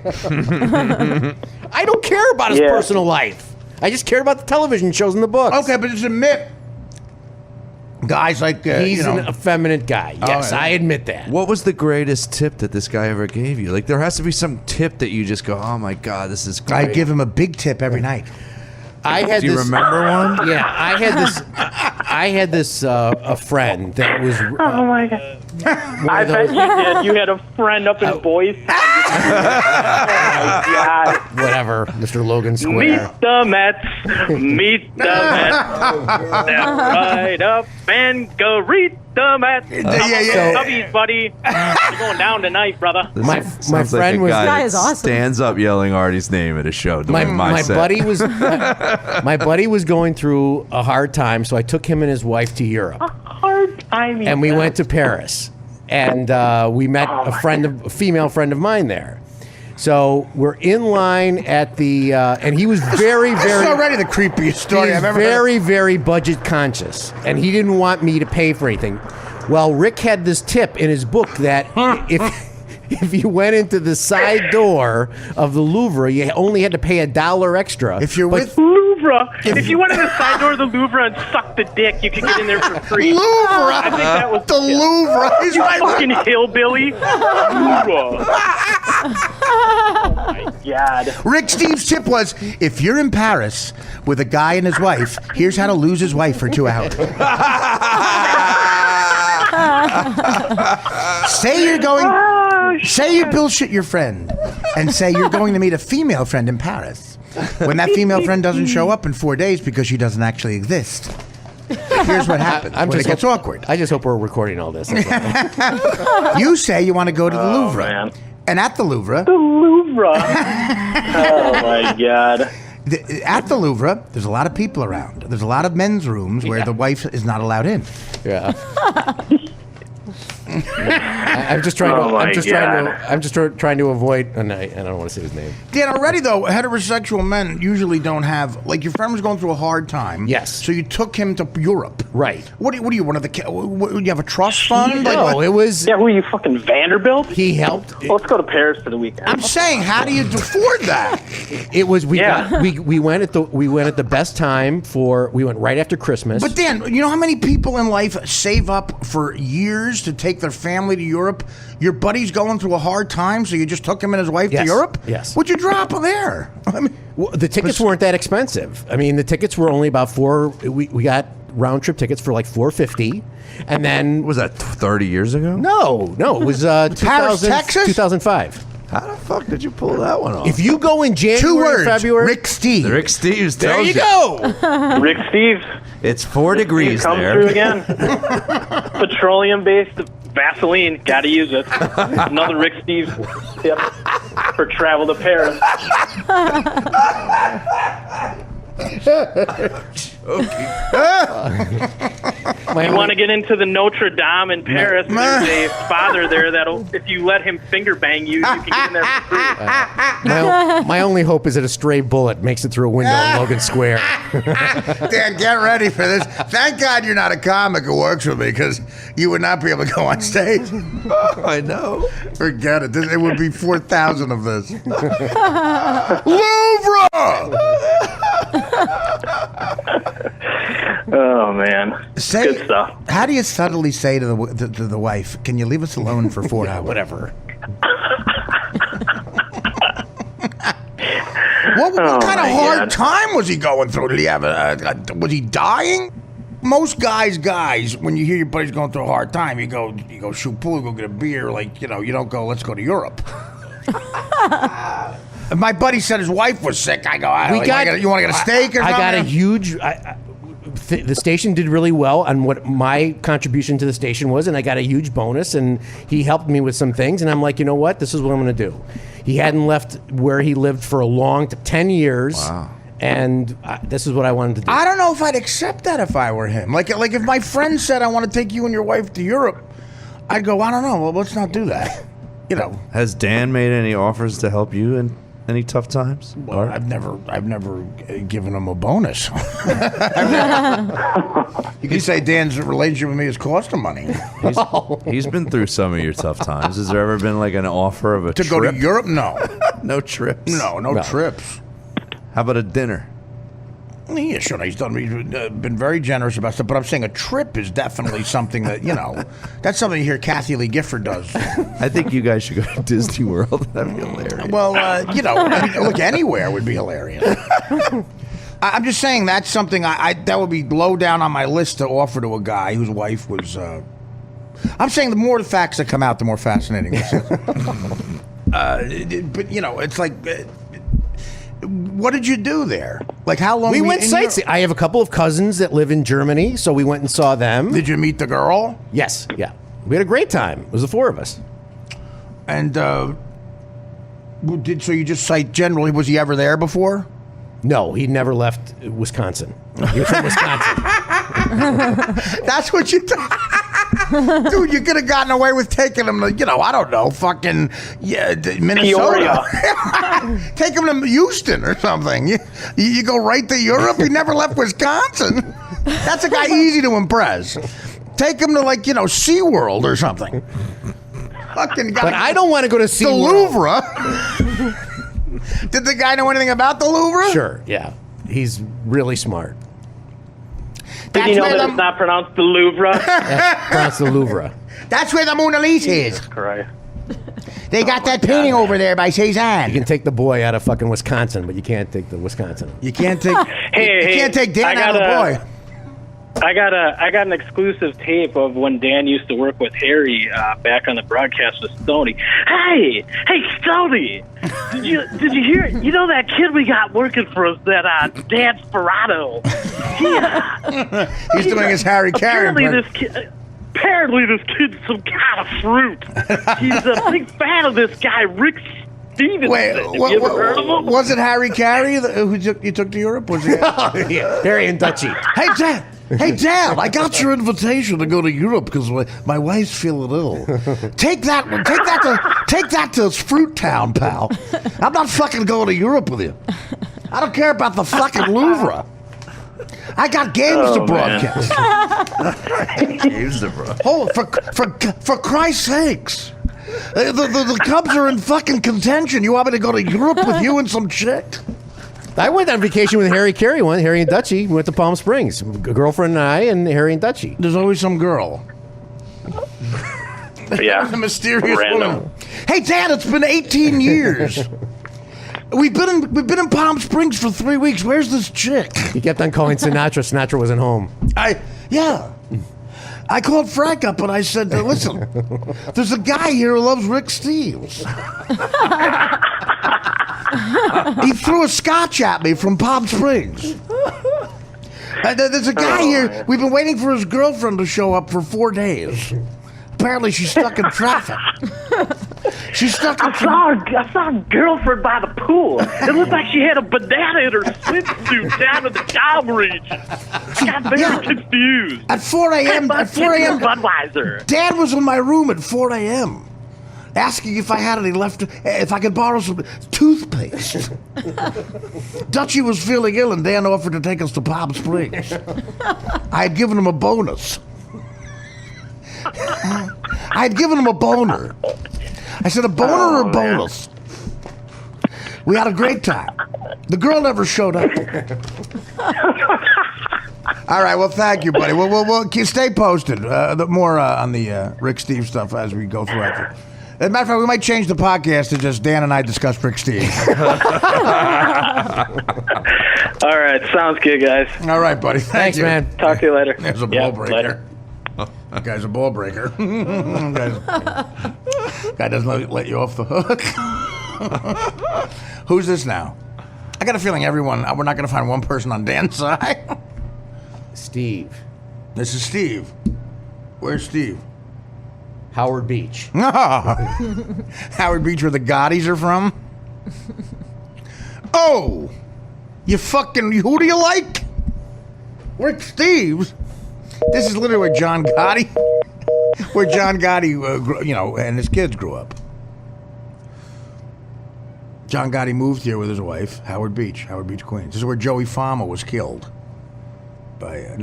I don't care about his personal life. I just cared about the television shows and the books. Okay, but it's a myth. Guys like he's an effeminate guy. Yes, I admit that. What was the greatest tip that this guy ever gave you? Like, there has to be some tip that you just go, "Oh my God, this is great." I give him a big tip every night. Do you remember one? Yeah, I had this a friend that was. Oh my God! I bet you did. You had a friend up in Boise. God. Whatever, Mr. Logan Square. Meet the Mets. Meet the Mets. Step right up and go read the Mets. yeah. Cubbies, buddy. You're going down tonight, brother. My Sounds friend like a was guy guy that is awesome. stands up yelling Artie's name at a show. my set. buddy was my buddy was going through a hard time, so I took him and his wife to Europe, Hard timing. and we went to Paris, and we met a female friend of mine there. So we're in line at the, and he was very, This very. is already the creepiest story He's I've ever very, very budget conscious, and he didn't want me to pay for anything. Well, Rick had this tip in his book that if you went into the side door of the Louvre, you only had to pay $1 extra. If you're with Louvre. If you went in the side door of the Louvre and sucked the dick, you could get in there for free. Louvre, I think that was the Louvre. He's You right. fucking hillbilly. Louvre. Oh my God. Rick Steve's tip was, if you're in Paris with a guy and his wife, here's how to lose his wife for 2 hours. Say you're going, say you bullshit your friend, and say you're going to meet a female friend in Paris. When that female friend doesn't show up in 4 days because she doesn't actually exist, here's what happens when it gets awkward. I just hope we're recording all this. You say you want to go to the Louvre. Man. And at the Louvre, The Louvre. Oh my God. At the Louvre, there's a lot of people around. There's a lot of men's rooms where the wife is not allowed in. Yeah. I'm just trying Oh to. my I'm just God. trying to avoid. And I don't want to say his name. Dan, already though, heterosexual men usually don't have, like, your friend was going through a hard time. Yes. So you took him to Europe. Right. What are you, one of the, you have a trust fund? Like, No, what? it was. Yeah, who are you, fucking Vanderbilt? He helped. Well, let's go to Paris for the weekend. I'm saying, how do you afford that? It was we Yeah. got, we went at the best time we went right after Christmas. But Dan, you know how many people in life save up for years to take their family to Europe? Your buddy's going through a hard time, so you just took him and his wife to Yes. Europe? Yes. What'd you drop there? I mean, Well, the tickets weren't that expensive. I mean, the tickets were only about we got round trip tickets for like $450, and then Was that 30 years ago? no, it was Paris, Texas? 2005. How the fuck did you pull that one off? If you go in January, 2 words, February, Rick Steve. Rick Steves there tells you go. Rick Steve. It's 4 degrees Come there. through again. Petroleum-based Vaseline. Got to use it. Another Rick Steve tip for travel to Paris. You want to get into the Notre Dame in Paris? There's a father there that'll, if you let him finger bang you, you can get in there for free. My only hope is that a stray bullet makes it through a window in Logan Square. Dan, get ready for this. Thank God you're not a comic who works with me, because you would not be able to go on stage. I know. Forget it. It would be 4,000 of this. Louvre! Oh man, good stuff. How do you subtly say to the wife, "Can you leave us alone for 4 hours?" Whatever. What kind of my hard God. time was he going through? Did he have was he dying? Most guys, when you hear your buddy's going through a hard time, you go shoot pool, go get a beer. Like, you don't go, let's go to Europe. My buddy said his wife was sick. I go, you want to get a steak or something? I got a huge. The station did really well on what my contribution to the station was, and I got a huge bonus, and he helped me with some things, and I'm like, you know what? This is what I'm going to do. He hadn't left where he lived for 10 years. Wow. And this is what I wanted to do. I don't know if I'd accept that if I were him. Like if my friend said, I want to take you and your wife to Europe, I'd go, I don't know. Well, let's not do that. Has Dan made any offers to help you in any tough times? Well, I've never given him a bonus. You can say Dan's relationship with me has cost him money. He's been through some of your tough times. Has there ever been like an offer of a To trip? go to Europe? No. No trips? No trips. How about a dinner? Yeah, sure. He's been very generous about stuff, but I'm saying a trip is definitely something that, that's something you hear Kathy Lee Gifford does. I think you guys should go to Disney World. That'd be hilarious. Well, look, anywhere would be hilarious. I'm just saying that's something that would be low down on my list to offer to a guy whose wife was. I'm saying the more the facts that come out, the more fascinating this is. But it's like, what did you do there? Like, how long? We were you went in sightseeing. I have a couple of cousins that live in Germany, so we went and saw them. Did you meet the girl? Yes, yeah. We had a great time. It was the four of us. And so you just cite generally? Was he ever there before? No, he never left Wisconsin. He was from Wisconsin. That's what you dude, you could have gotten away with taking him to, I don't know, fucking Minnesota. Take him to Houston or something. You go right to Europe? He never left Wisconsin. That's a guy easy to impress. Take him to, like, SeaWorld or something. Fucking guy. But I don't want to go to the SeaWorld. Louvre. Did the guy know anything about the Louvre? Sure, yeah. He's really smart. Did you know that it's not pronounced the Louvre? Pronounced the Louvre. That's where the Mona Lisa is. Caray. They got that painting over there by Cezanne. You can take the boy out of fucking Wisconsin, but you can't take the Wisconsin. You can't take. Hey, you can't take Dan out of the boy. I got an exclusive tape of when Dan used to work with Harry back on the broadcast with Stoney. Hey, Stoney, did you hear? You know that kid we got working for us, that Dan Sperado? He's doing his Harry Caray. Apparently this kid's some kind of fruit. He's a big fan of this guy, Rick Stevenson. Wait, have you ever heard of him? Was it Harry Caray who you took to Europe? Was it? Yeah, Harry and Dutchie. Hey, Dad, I got your invitation to go to Europe because my wife's feeling ill. Take that to Fruit Town, pal. I'm not fucking going to Europe with you. I don't care about the fucking Louvre. I got games to broadcast. Games to broadcast. Oh, for Christ's sakes. The Cubs are in fucking contention. You want me to go to Europe with you and some chick? I went on vacation with Harry Caray once. Harry and Dutchie. We went to Palm Springs. A girlfriend and I and Harry and Dutchie. There's always some girl. Yeah. The mysterious Random. woman. Hey, Dad, it's been 18 years. We've been in Palm Springs for 3 weeks. Where's this chick? He kept on calling Sinatra. Sinatra wasn't home. I called Frank up and I said, listen, there's a guy here who loves Rick Steves. He threw a scotch at me from Palm Springs. There's a guy here. We've been waiting for his girlfriend to show up for 4 days. Apparently, she's stuck in traffic. I saw a girlfriend by the pool. It looked like she had a banana in her swimsuit down in the cow reach. I got very confused. At 4 a.m. Budweiser. Dad was in my room at 4 a.m. asking if I had any left, if I could borrow some toothpaste. Dutchie was feeling ill, and Dan offered to take us to Palm Springs. I had given him a bonus. I had given him a boner. I said, a boner or a bonus? We had a great time. The girl never showed up. All right, well, thank you, buddy. We'll stay posted. More on the Rick Steve stuff as we go throughout. As a matter of fact, we might change the podcast to just Dan and I discuss Rick Steve. All right, sounds good, guys. All right, buddy. Thanks, man. Talk to you later. There's a ball breaker. Later. That guy's a ball breaker. Guy doesn't let you off the hook. Who's this now? I got a feeling we're not going to find one person on Dan's side. Steve. This is Steve. Where's Steve? Howard Beach. Howard Beach, where the Gottis are from? Oh! Who do you like? Rick Steves? This is literally where John Gotti, and his kids grew up. John Gotti moved here with his wife, Howard Beach, Queens. This is where Joey Farmer was killed.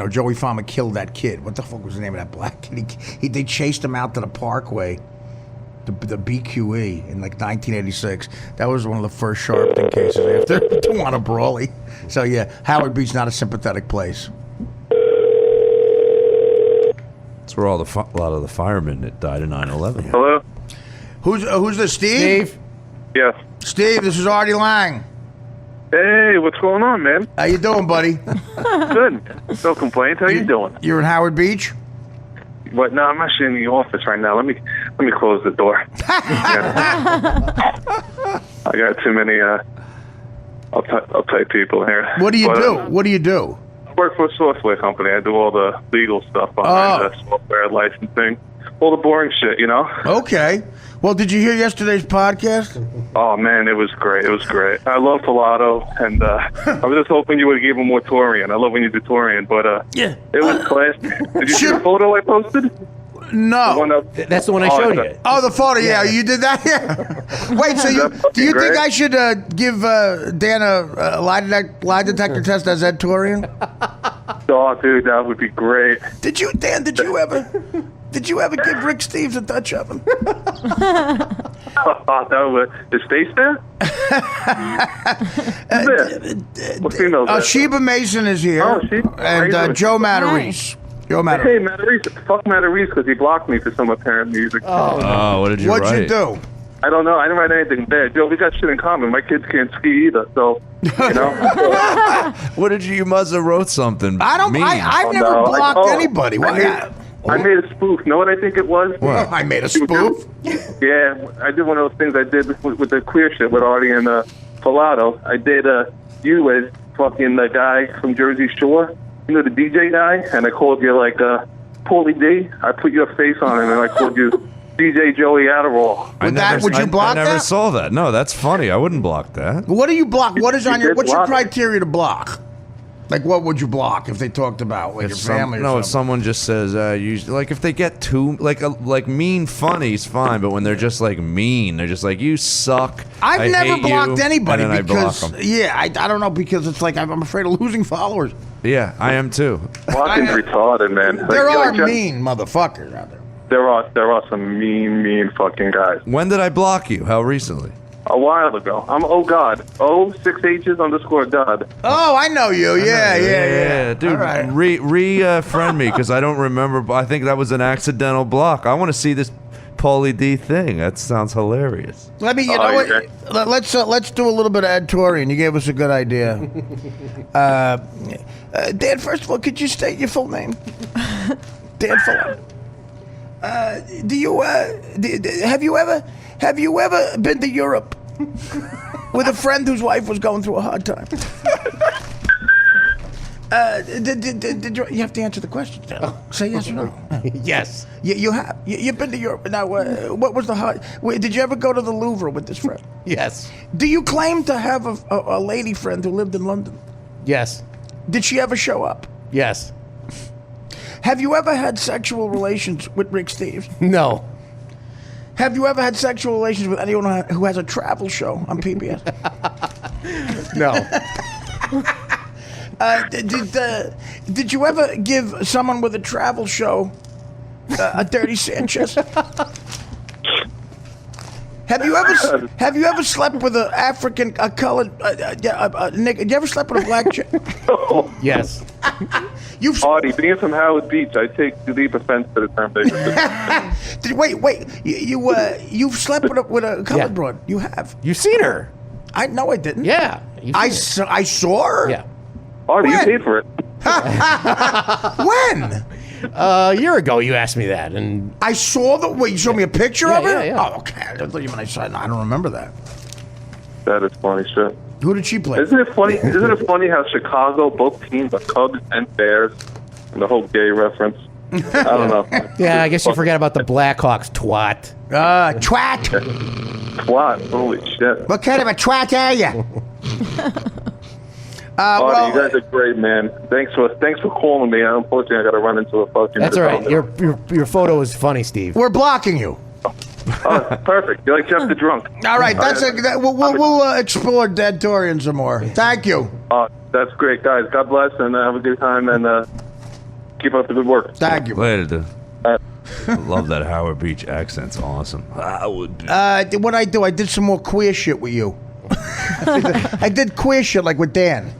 Joey Farmer killed that kid. What the fuck was the name of that black kid? They chased him out to the Parkway, the BQE, in like 1986. That was one of the first Sharpton cases after Tawana Brawley. So yeah, Howard Beach, not a sympathetic place. That's where a lot of the firemen that died in 9/11. Hello? Who's this, Steve? Steve? Yes. Steve, this is Artie Lang. Hey, what's going on, man? How you doing, buddy? Good. No complaints. How you doing? You're in Howard Beach? What? No, I'm actually in the office right now. Let me let me close the door. I got too many uptight people here. What do you do? What do you do? I work for a software company. I do all the legal stuff behind the software licensing. All the boring shit, you know? Okay. Well, did you hear yesterday's podcast? Oh, man, it was great. It was great. I love Pilato, and I was just hoping you would give him more Torian. I love when you do Torian, but it was classic. Did you see the photo I posted? No. That's the one I showed you. Oh, the photo, yeah. You did that? Yeah. Wait, so do you think I should give Dan a lie detector test as Ed Torian? Oh, dude, that would be great. Did you ever give Rick Steves a touch of him? Is Stace there? What female? Sheba Mason is here. Oh, Sheba. And Joe Matarese. Joe Matarese. Hey, Matarese. Fuck Matarese because he blocked me for some apparent music. Oh, what did you write? What'd you do? I don't know. I didn't write anything bad. Joe, we got shit in common. My kids can't ski either, so, you know. What did you must have wrote something? I've never blocked anybody. I made a spoof. Know what I think it was? What? I made a spoof? Yeah, I did one of those things I did with the queer shit with Artie and Pilato. I did you as fucking the guy from Jersey Shore. You know, the DJ guy? And I called you like Paulie D. I put your face on it and I called you DJ Joey Adderall. Would you block that? I never saw that. No, that's funny. I wouldn't block that. What do you block? What's your criteria to block? Like, what would you block if they talked about like your family or something? If someone just says, like if they get too, like mean funny's fine, but when they're just like mean, they're just like, you suck. I've never blocked anybody and then because, I block 'em. I don't know, because it's like I'm afraid of losing followers. Yeah, I am too. Blocking's retarded, man. There are mean motherfuckers out there. There are some mean fucking guys. When did I block you? How recently? A while ago. I'm God. 6 H's _ God. Oh, I know you. Yeah. Dude, All right. friend me because I don't remember. I think that was an accidental block. I want to see this Paulie D thing. That sounds hilarious. Let me. You know what? Okay. Let's do a little bit of Ed Torian. You gave us a good idea. Dan, first of all, could you state your full name? Dan Fuller. Do you have you ever been to Europe with a friend whose wife was going through a hard time? Did you have to answer the question? Say yes or no. Yes. You have. You've been to Europe. Now, what was the hard? Did you ever go to the Louvre with this friend? Yes. Do you claim to have a lady friend who lived in London? Yes. Did she ever show up? Yes. Have you ever had sexual relations with Rick Steves? No. Have you ever had sexual relations with anyone who has a travel show on PBS? No. Did you ever give someone with a travel show a dirty Sanchez? Have you ever slept with an African, colored nigga? Did you ever slept with a black chick? Oh. Yes. Artie, being from Howard Beach, I take deep offense to the term they use. Wait. You've slept with a colored broad. You have. You've seen her. I didn't. Yeah. I saw her. Yeah. Artie, you paid for it. When? A year ago, you asked me that, and I saw the. Wait, you showed me a picture of her? Yeah. Oh, okay. I thought you meant I saw it. No, I don't remember that. That is funny shit. Who did she play? Isn't it funny how Chicago, both teams are Cubs and Bears, and the whole gay reference? I don't know. Yeah, I guess you forgot about the Blackhawks, twat. Twat. Twat. Holy shit. What kind of a twat are you? Artie, you guys are great, man. Thanks for calling me. Unfortunately, I got to run into a fucking. That's all right. Your photo is funny, Steve. We're blocking you. Oh, perfect. You're like Jeff the Drunk. All right, we'll explore Dead Torian some more. Thank you. That's great, guys. God bless, and have a good time, and keep up the good work. Thank you. Later, dude. I love that Howard Beach accent's awesome. What I do? I did some more queer shit with you. I did queer shit like with Dan.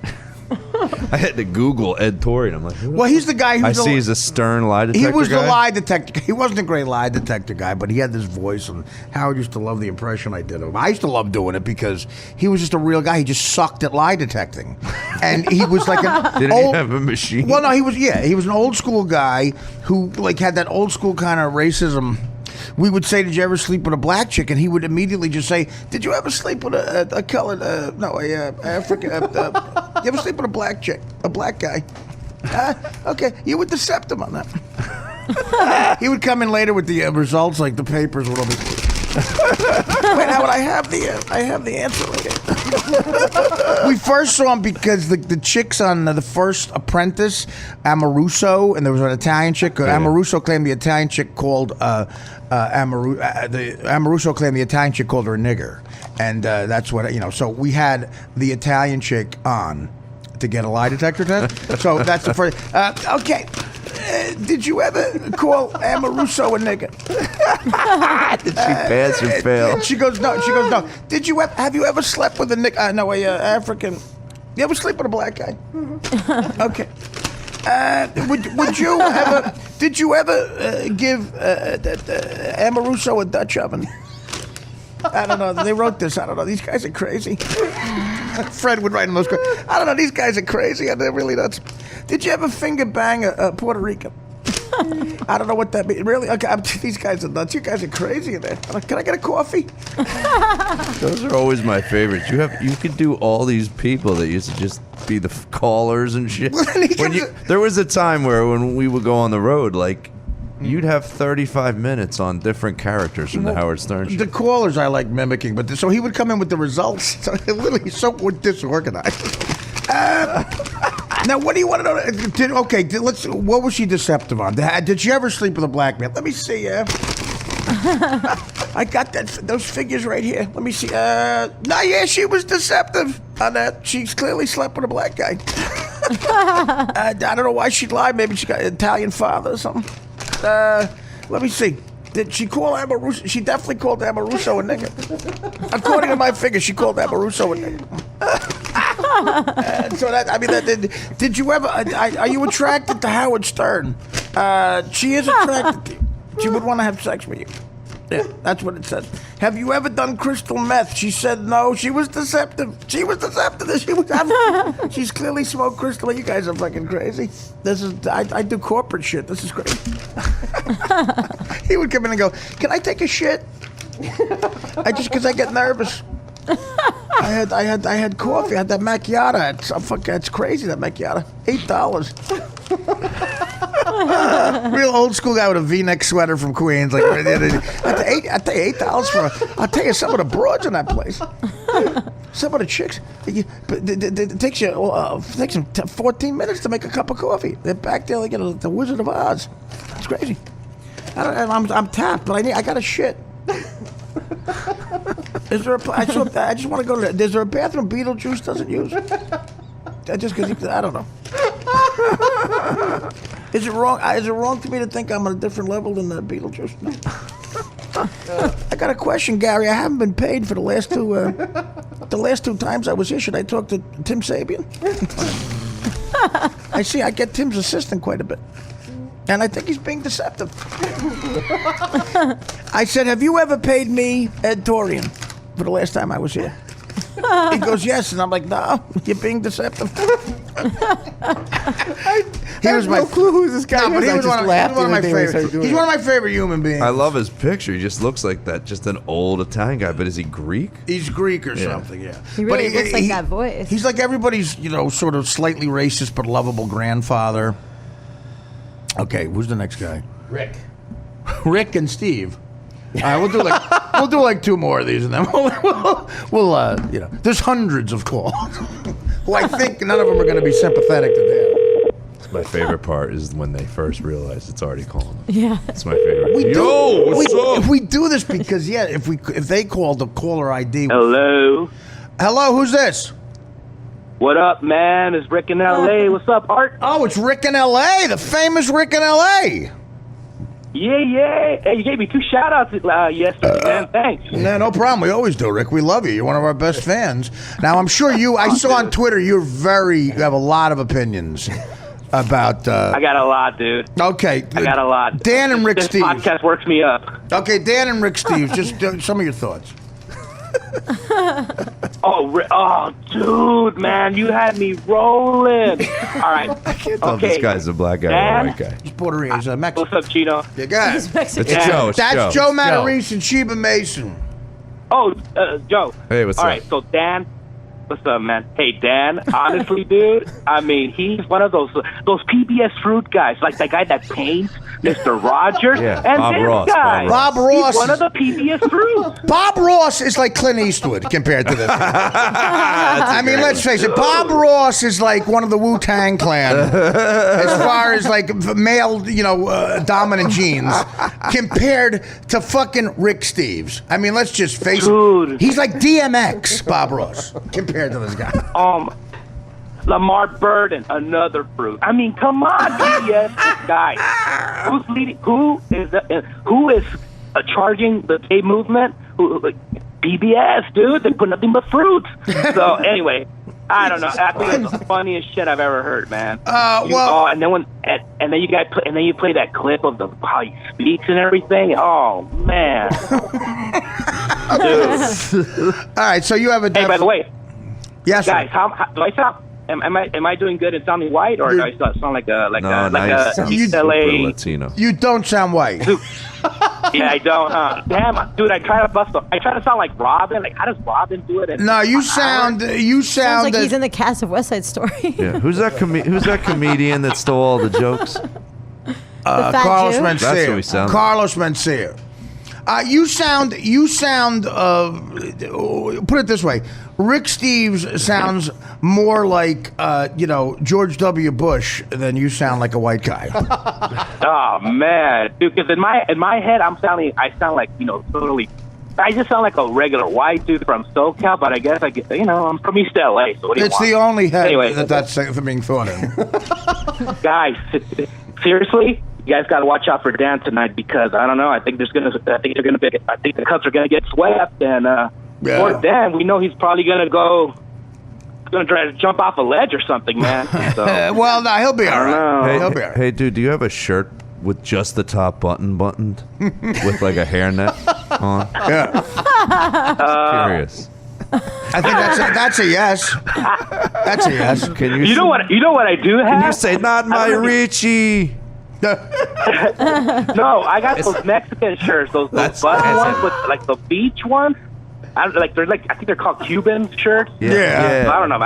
I had to Google Ed Torian. I'm like, well, he's the guy who he's a stern lie detector. He was guy? the lie detector. He wasn't a great lie detector guy, but he had this voice, and Howard used to love the impression I did of him. I used to love doing it because he was just a real guy. He just sucked at lie detecting, and he was like an Didn't old, he have a machine? Well, no, he was an old school guy who like had that old school kind of racism. we would say, "Did you ever sleep with a black chick?" And he would immediately just say, "Did you ever sleep with a colored, African? You ever sleep with a black chick, a black guy?" Okay, you would decept him on that. He would come in later with the results, like the papers would all be. Wait, now I have the answer right here. We first saw him because the chicks on the first Apprentice, Amoruso, and there was an Italian chick. Amoruso claimed the Italian chick called Amoruso claimed the Italian chick called her a nigger, and that's what So we had the Italian chick on to get a lie detector test. So that's the first. Okay. Did you ever call Amoruso a nigger? Did she pass or fail? She goes, no. Did you have you ever slept with a nigger? African. You ever sleep with a black guy? Okay. Would you ever? Did you ever give Amoruso a Dutch oven? I don't know. They wrote this. I don't know. These guys are crazy. Fred would write in those. I don't know. These guys are crazy. They're really nuts. Did you ever finger bang a Puerto Rican? I don't know what that means. Really? Okay. These guys are nuts. You guys are crazy. There. Can I get a coffee? Those are always my favorites. You could do all these people that used to just be the callers and shit. There was a time where when we would go on the road, like. You'd have 35 minutes on different characters from the Howard Stern show. The callers I like mimicking, but so he would come in with the results. So literally so disorganized. Now, what do you want to know? Let's. What was she deceptive on? Did she ever sleep with a black man? Let me see. I got those figures right here. Let me see. She was deceptive on that. She's clearly slept with a black guy. I don't know why she'd lie. Maybe she got an Italian father or something. Let me see. Did she call Amoruso? She definitely called Amoruso a nigger. According to my figures, she called Amoruso a nigger. Did you ever? Are you attracted to Howard Stern? She is attracted to you. She would want to have sex with you. Yeah, that's what it says. Have you ever done crystal meth? She said no. She was deceptive. She's clearly smoked crystal. You guys are fucking crazy. I do corporate shit. This is crazy. He would come in and go, "Can I take a shit?" Because I get nervous. I had coffee. I had that macchiato. It's crazy, that macchiato. $8. Real old school guy with a V-neck sweater from Queens. Like I tell you $8 for. I'll tell you some of the broads in that place. Some of the chicks. It takes you 14 minutes to make a cup of coffee. They're back there like the Wizard of Oz. It's crazy. I'm tapped, but I got a shit. Is there I just want to go to. Is there a bathroom Beetlejuice doesn't use? Just because I don't know. Is it wrong? Is it wrong to me to think I'm on a different level than the Beetlejuice? No. I got a question, Gary. I haven't been paid for the last two. The last two times I was here, should I talk to Tim Sabian? I see. I get Tim's assistant quite a bit, and I think he's being deceptive. I said, "Have you ever paid me, Ed Torian, for the last time I was here?" He goes, "Yes," and I'm like, "No, you're being deceptive." He was no clue who this guy was. He was one of my favorite. He's one of my favorite human beings. I love his picture. He just looks like that, just an old Italian guy. But is he Greek? He's Greek or something. Yeah. He really looks like that voice. He's like everybody's, sort of slightly racist but lovable grandfather. Okay, who's the next guy? Rick and Steve. All right, we'll do like two more of these, and then we'll there's hundreds of calls. Well, I think none of them are going to be sympathetic to Dan. My favorite part is when they first realize it's Artie calling. Yeah, it's my favorite. What's up? We do this because if they called the caller ID. Hello, who's this? What up, man? It's Rick in L.A. What's up, Art? Oh, it's Rick in L.A., the famous Rick in L.A. Yeah. Hey, you gave me 2 shout-outs yesterday, man. Thanks. No problem. We always do, Rick. We love you. You're one of our best fans. Now, I'm sure I saw on Twitter you have a lot of opinions about... I got a lot, dude. Okay. I got a lot. Dan and Rick Steves. This podcast works me up. Okay, Dan and Rick Steves, just some of your thoughts. Oh, dude, man, you had me rolling. All right. I can't tell if this guy's a black guy or a white guy. He's Puerto Rican. He's Mexican. What's up, Chino? You got He's it. Mexican. It's Joe. It's That's Joe. Joe Matarese and Sheba Mason. Oh, Joe. Hey, what's All up? right, so Dan. What's up, man? Hey, Dan, honestly, dude, I mean, he's one of those PBS fruit guys, like that guy that paints, Mr. Rogers, Yeah, and Bob this Ross, guy. Bob Ross. He's one of the PBS fruits. Bob Ross is like Clint Eastwood compared to this. I mean, let's face it. Bob Ross is like one of the Wu-Tang Clan as far as like male, dominant genes compared to fucking Rick Steves. I mean, let's just face it. He's like DMX, Bob Ross, compared to this guy. Lamar Burden, another fruit. I mean, come on, PBS guys. Who's leading? Who is charging the gay movement? PBS, dude. They put nothing but fruits. So anyway, I don't know. I think it's the funniest shit I've ever heard, man. And then you play that clip of how he speaks and everything. Oh man, dude. All right, so you have a. Hey, by the way, yes, guys, how do I sound? Am I doing good at sounding white, or do I sound like a East LA Latino? You don't sound white. Yeah, I don't. Damn, dude, I try to sound like Robin. Like, how does Robin do it? No, you sound. Sounds like he's in the cast of West Side Story. Yeah, who's that comedian that stole all the jokes? Carlos Jew? Mencia. That's what we sound. Carlos Mencia. You sound. Put it this way: Rick Steves sounds more like George W. Bush than you sound like a white guy. Oh man, dude, because in my head, I sound like totally. I just sound like a regular white dude from SoCal, but I guess I'm from East LA. So what do you It's want? the only head Anyway, that's being thought in. Guys, seriously. You guys got to watch out for Dan tonight because I don't know. I think the Cubs are gonna get swept, and poor Dan. We know he's probably gonna try to jump off a ledge or something, man. So, well, no, he'll be all right. He'll be all right. Hey, dude, do you have a shirt with just the top button buttoned with like a hairnet on? Yeah. Curious. I think that's a yes. That's a yes. Can you? You know what I do have? Can you say not my Richie? No, I got those Mexican shirts, those button ones with like the beach ones. I think they're called Cuban shirts. Yeah. I don't know.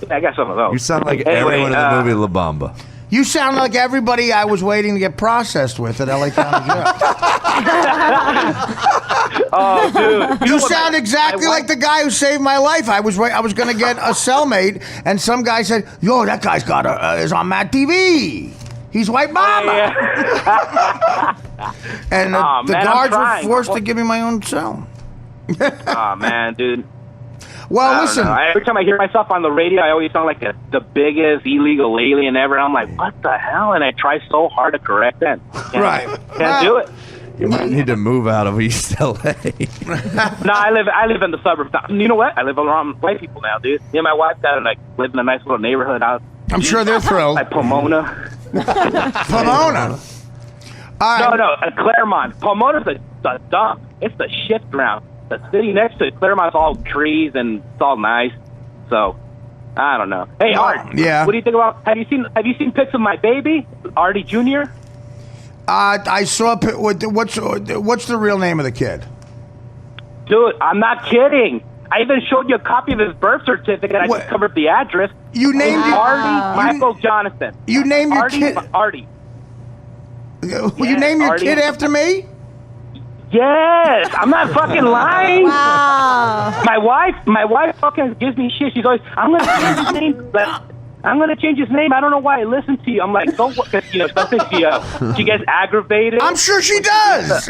I got some of those. You sound like everyone in the movie La Bamba. You sound like everybody I was waiting to get processed with at LA County Jail. Oh, dude! You sound exactly like the guy who saved my life. I was going to get a cellmate, and some guy said, "Yo, that guy's got is on Mad TV. He's White Mama." And the guards were forced to give me my own cell. Oh man, dude. Well, listen. Every time I hear myself on the radio, I always sound like the biggest illegal alien ever. I'm like, what the hell? And I try so hard to correct that. Can't do it. You might need to move out of East LA. No, I live in the suburbs. You know what? I live around white people now, dude. Me and my wife live in a nice little neighborhood out. I'm sure they're thrilled. Like Pomona. Pomona. No, Claremont. Pomona's the dump. It's the shit ground. The city next to it, Claremont's all trees and it's all nice. So, I don't know. Hey, Art. Yeah. What do you think about? Have you seen pics of my baby, Artie Jr.? I saw. What's the real name of the kid? Dude, I'm not kidding. I even showed you a copy of his birth certificate. I just covered the address. You named Artie Michael Jonathan. You named your kid Artie. You named your kid after me? Yes, I'm not fucking lying. Wow. My wife fucking gives me shit. She's always, I'm gonna change his name. I'm gonna change his name. I don't know why I listen to you. I'm like, don't, because something she gets aggravated. I'm sure she does.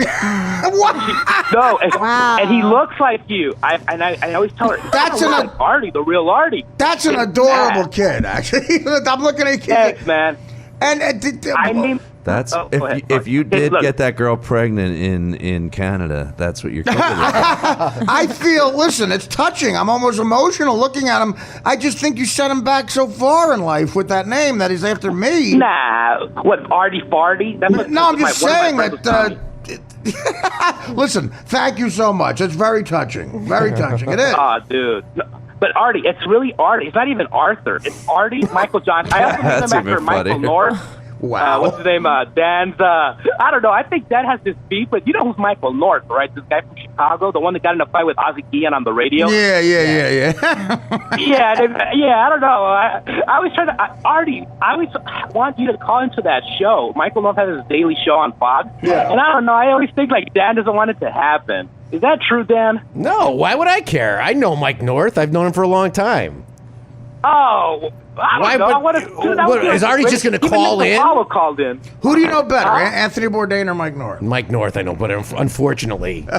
No, and he looks like you. I always tell her that's like Artie, the real Artie. That's an adorable kid, actually. I'm looking at kids. Thanks, man. And I mean. That's if you did get that girl pregnant in Canada, that's what you're covered with. I feel, listen, it's touching. I'm almost emotional looking at him. I just think you set him back so far in life with that name that he's after me. Nah, what, Artie Farty? No, I'm just saying that Listen, thank you so much. It's very touching. Very touching. It is. Oh, dude. No, but Artie, it's really Artie. It's not even Arthur. It's Artie, Michael John. I also named him after Michael North. Wow. What's his name? Dan's, I don't know. I think Dan has this beef, but you know who's Michael North, right? This guy from Chicago, the one that got in a fight with Ozzie Guillen on the radio. Yeah. yeah, I don't know. I always try to, Artie, I always want you to call into that show. Michael North has his daily show on Fox. Yeah. And I don't know. I always think like Dan doesn't want it to happen. Is that true, Dan? No, why would I care? I know Mike North. I've known him for a long time. Oh, I don't know. Is Artie just going to call in? Apollo called in. Who do you know better, Anthony Bourdain or Mike North? Mike North, I know, but unfortunately. He was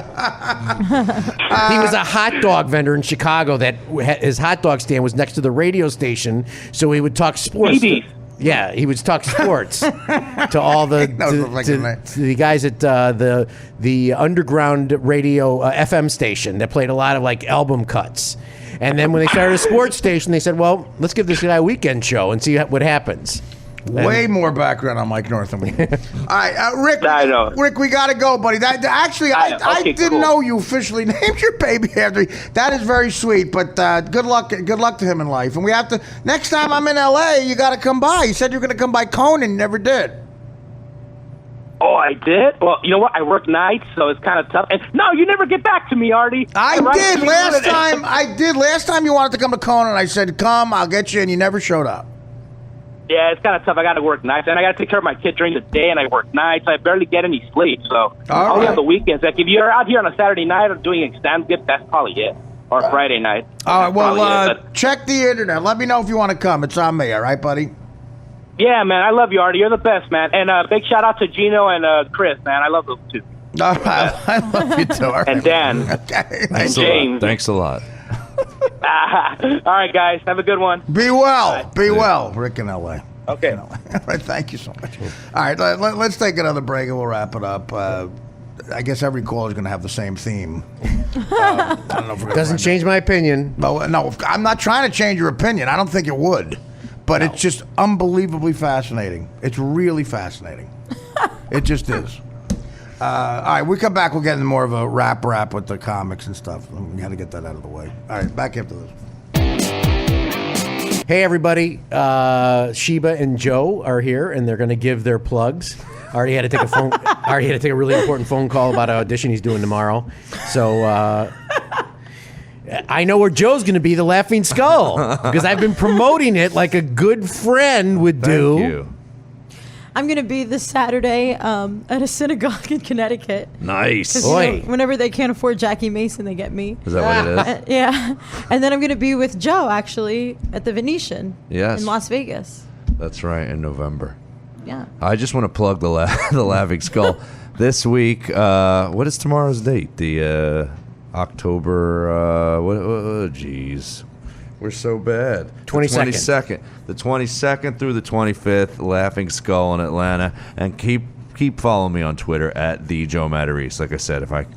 a hot dog vendor in Chicago that his hot dog stand was next to the radio station, so he would talk sports. Yeah, he would talk sports to all the to the guys at the underground radio FM station that played a lot of like album cuts. And then when they started a sports station, they said, well, let's give this guy a weekend show and see what happens. Way more background on Mike North than we do. All right, Rick. I know. Rick, we got to go, buddy. I didn't know you officially named your baby after. That is very sweet, but good luck to him in life. And we have to, next time I'm in L.A., you got to come by. You said you were going to come by Conan, you never did. Oh, I did? Well, you know what? I work nights, so it's kind of tough. And no, you never get back to me, Artie. I did last time. Last time you wanted to come to Conan, I said, come, I'll get you, and you never showed up. Yeah, it's kind of tough. I got to work nights, and I got to take care of my kid during the day, and I work nights. I barely get any sleep, so only on the weekends. Like, if you're out here on a Saturday night or doing exam gift, that's probably it. Or Friday night. All right, well, check the internet. Let me know if you want to come. It's on me, all right, buddy? Yeah, man, I love you, Artie. You're the best, man. And big shout out to Gino and Chris, man. I love those two. All right, I love you too. Right. And Dan. Okay. And James. Thanks a lot. All right, guys. Have a good one. Be well. Bye. Be well. Rick in L.A. Okay. All right, thank you so much. All right, let's take another break and we'll wrap it up. I guess every caller is going to have the same theme. I don't know if doesn't change my opinion. No, I'm not trying to change your opinion. I don't think it would. But it's just unbelievably fascinating. It's really fascinating. It just is. All right, we come back. We'll get into more of a rap with the comics and stuff. We got to get that out of the way. All right, back after this. Hey, everybody. Sheba and Joe are here, and they're going to give their plugs. Artie had to take a really important phone call about an audition he's doing tomorrow. So I know where Joe's going to be, the Laughing Skull, because I've been promoting it like a good friend would do. Thank you. I'm going to be this Saturday at a synagogue in Connecticut. Nice. Whenever they can't afford Jackie Mason, they get me. Is that what it is? Yeah. And then I'm going to be with Joe, actually, at the Venetian in Las Vegas. That's right, in November. Yeah. I just want to plug the Laughing Skull. This week, what is tomorrow's date? The October, geez. We're so bad. 22nd. The 22nd through the 25th, Laughing Skull in Atlanta. And keep following me on Twitter at the Joe Matarese. Like I said, if I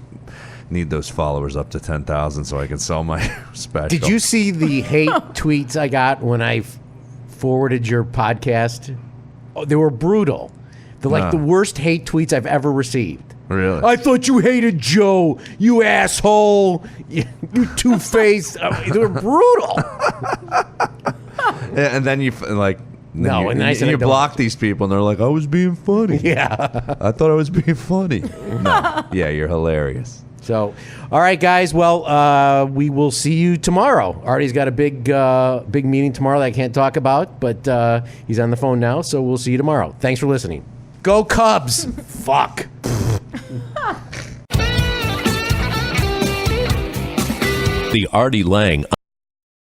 need those followers up to 10,000 so I can sell my special. Did you see the hate tweets I got when I forwarded your podcast? Oh, they were brutal. They're the worst hate tweets I've ever received. Really? I thought you hated Joe, you asshole, you two-faced. They were brutal. And then you you block these people, and they're like, I was being funny. Yeah. I thought I was being funny. No. Yeah, you're hilarious. So, all right, guys. Well, we will see you tomorrow. Artie's got a big meeting tomorrow that I can't talk about, but he's on the phone now, so we'll see you tomorrow. Thanks for listening. Go Cubs. Fuck. The Artie Lang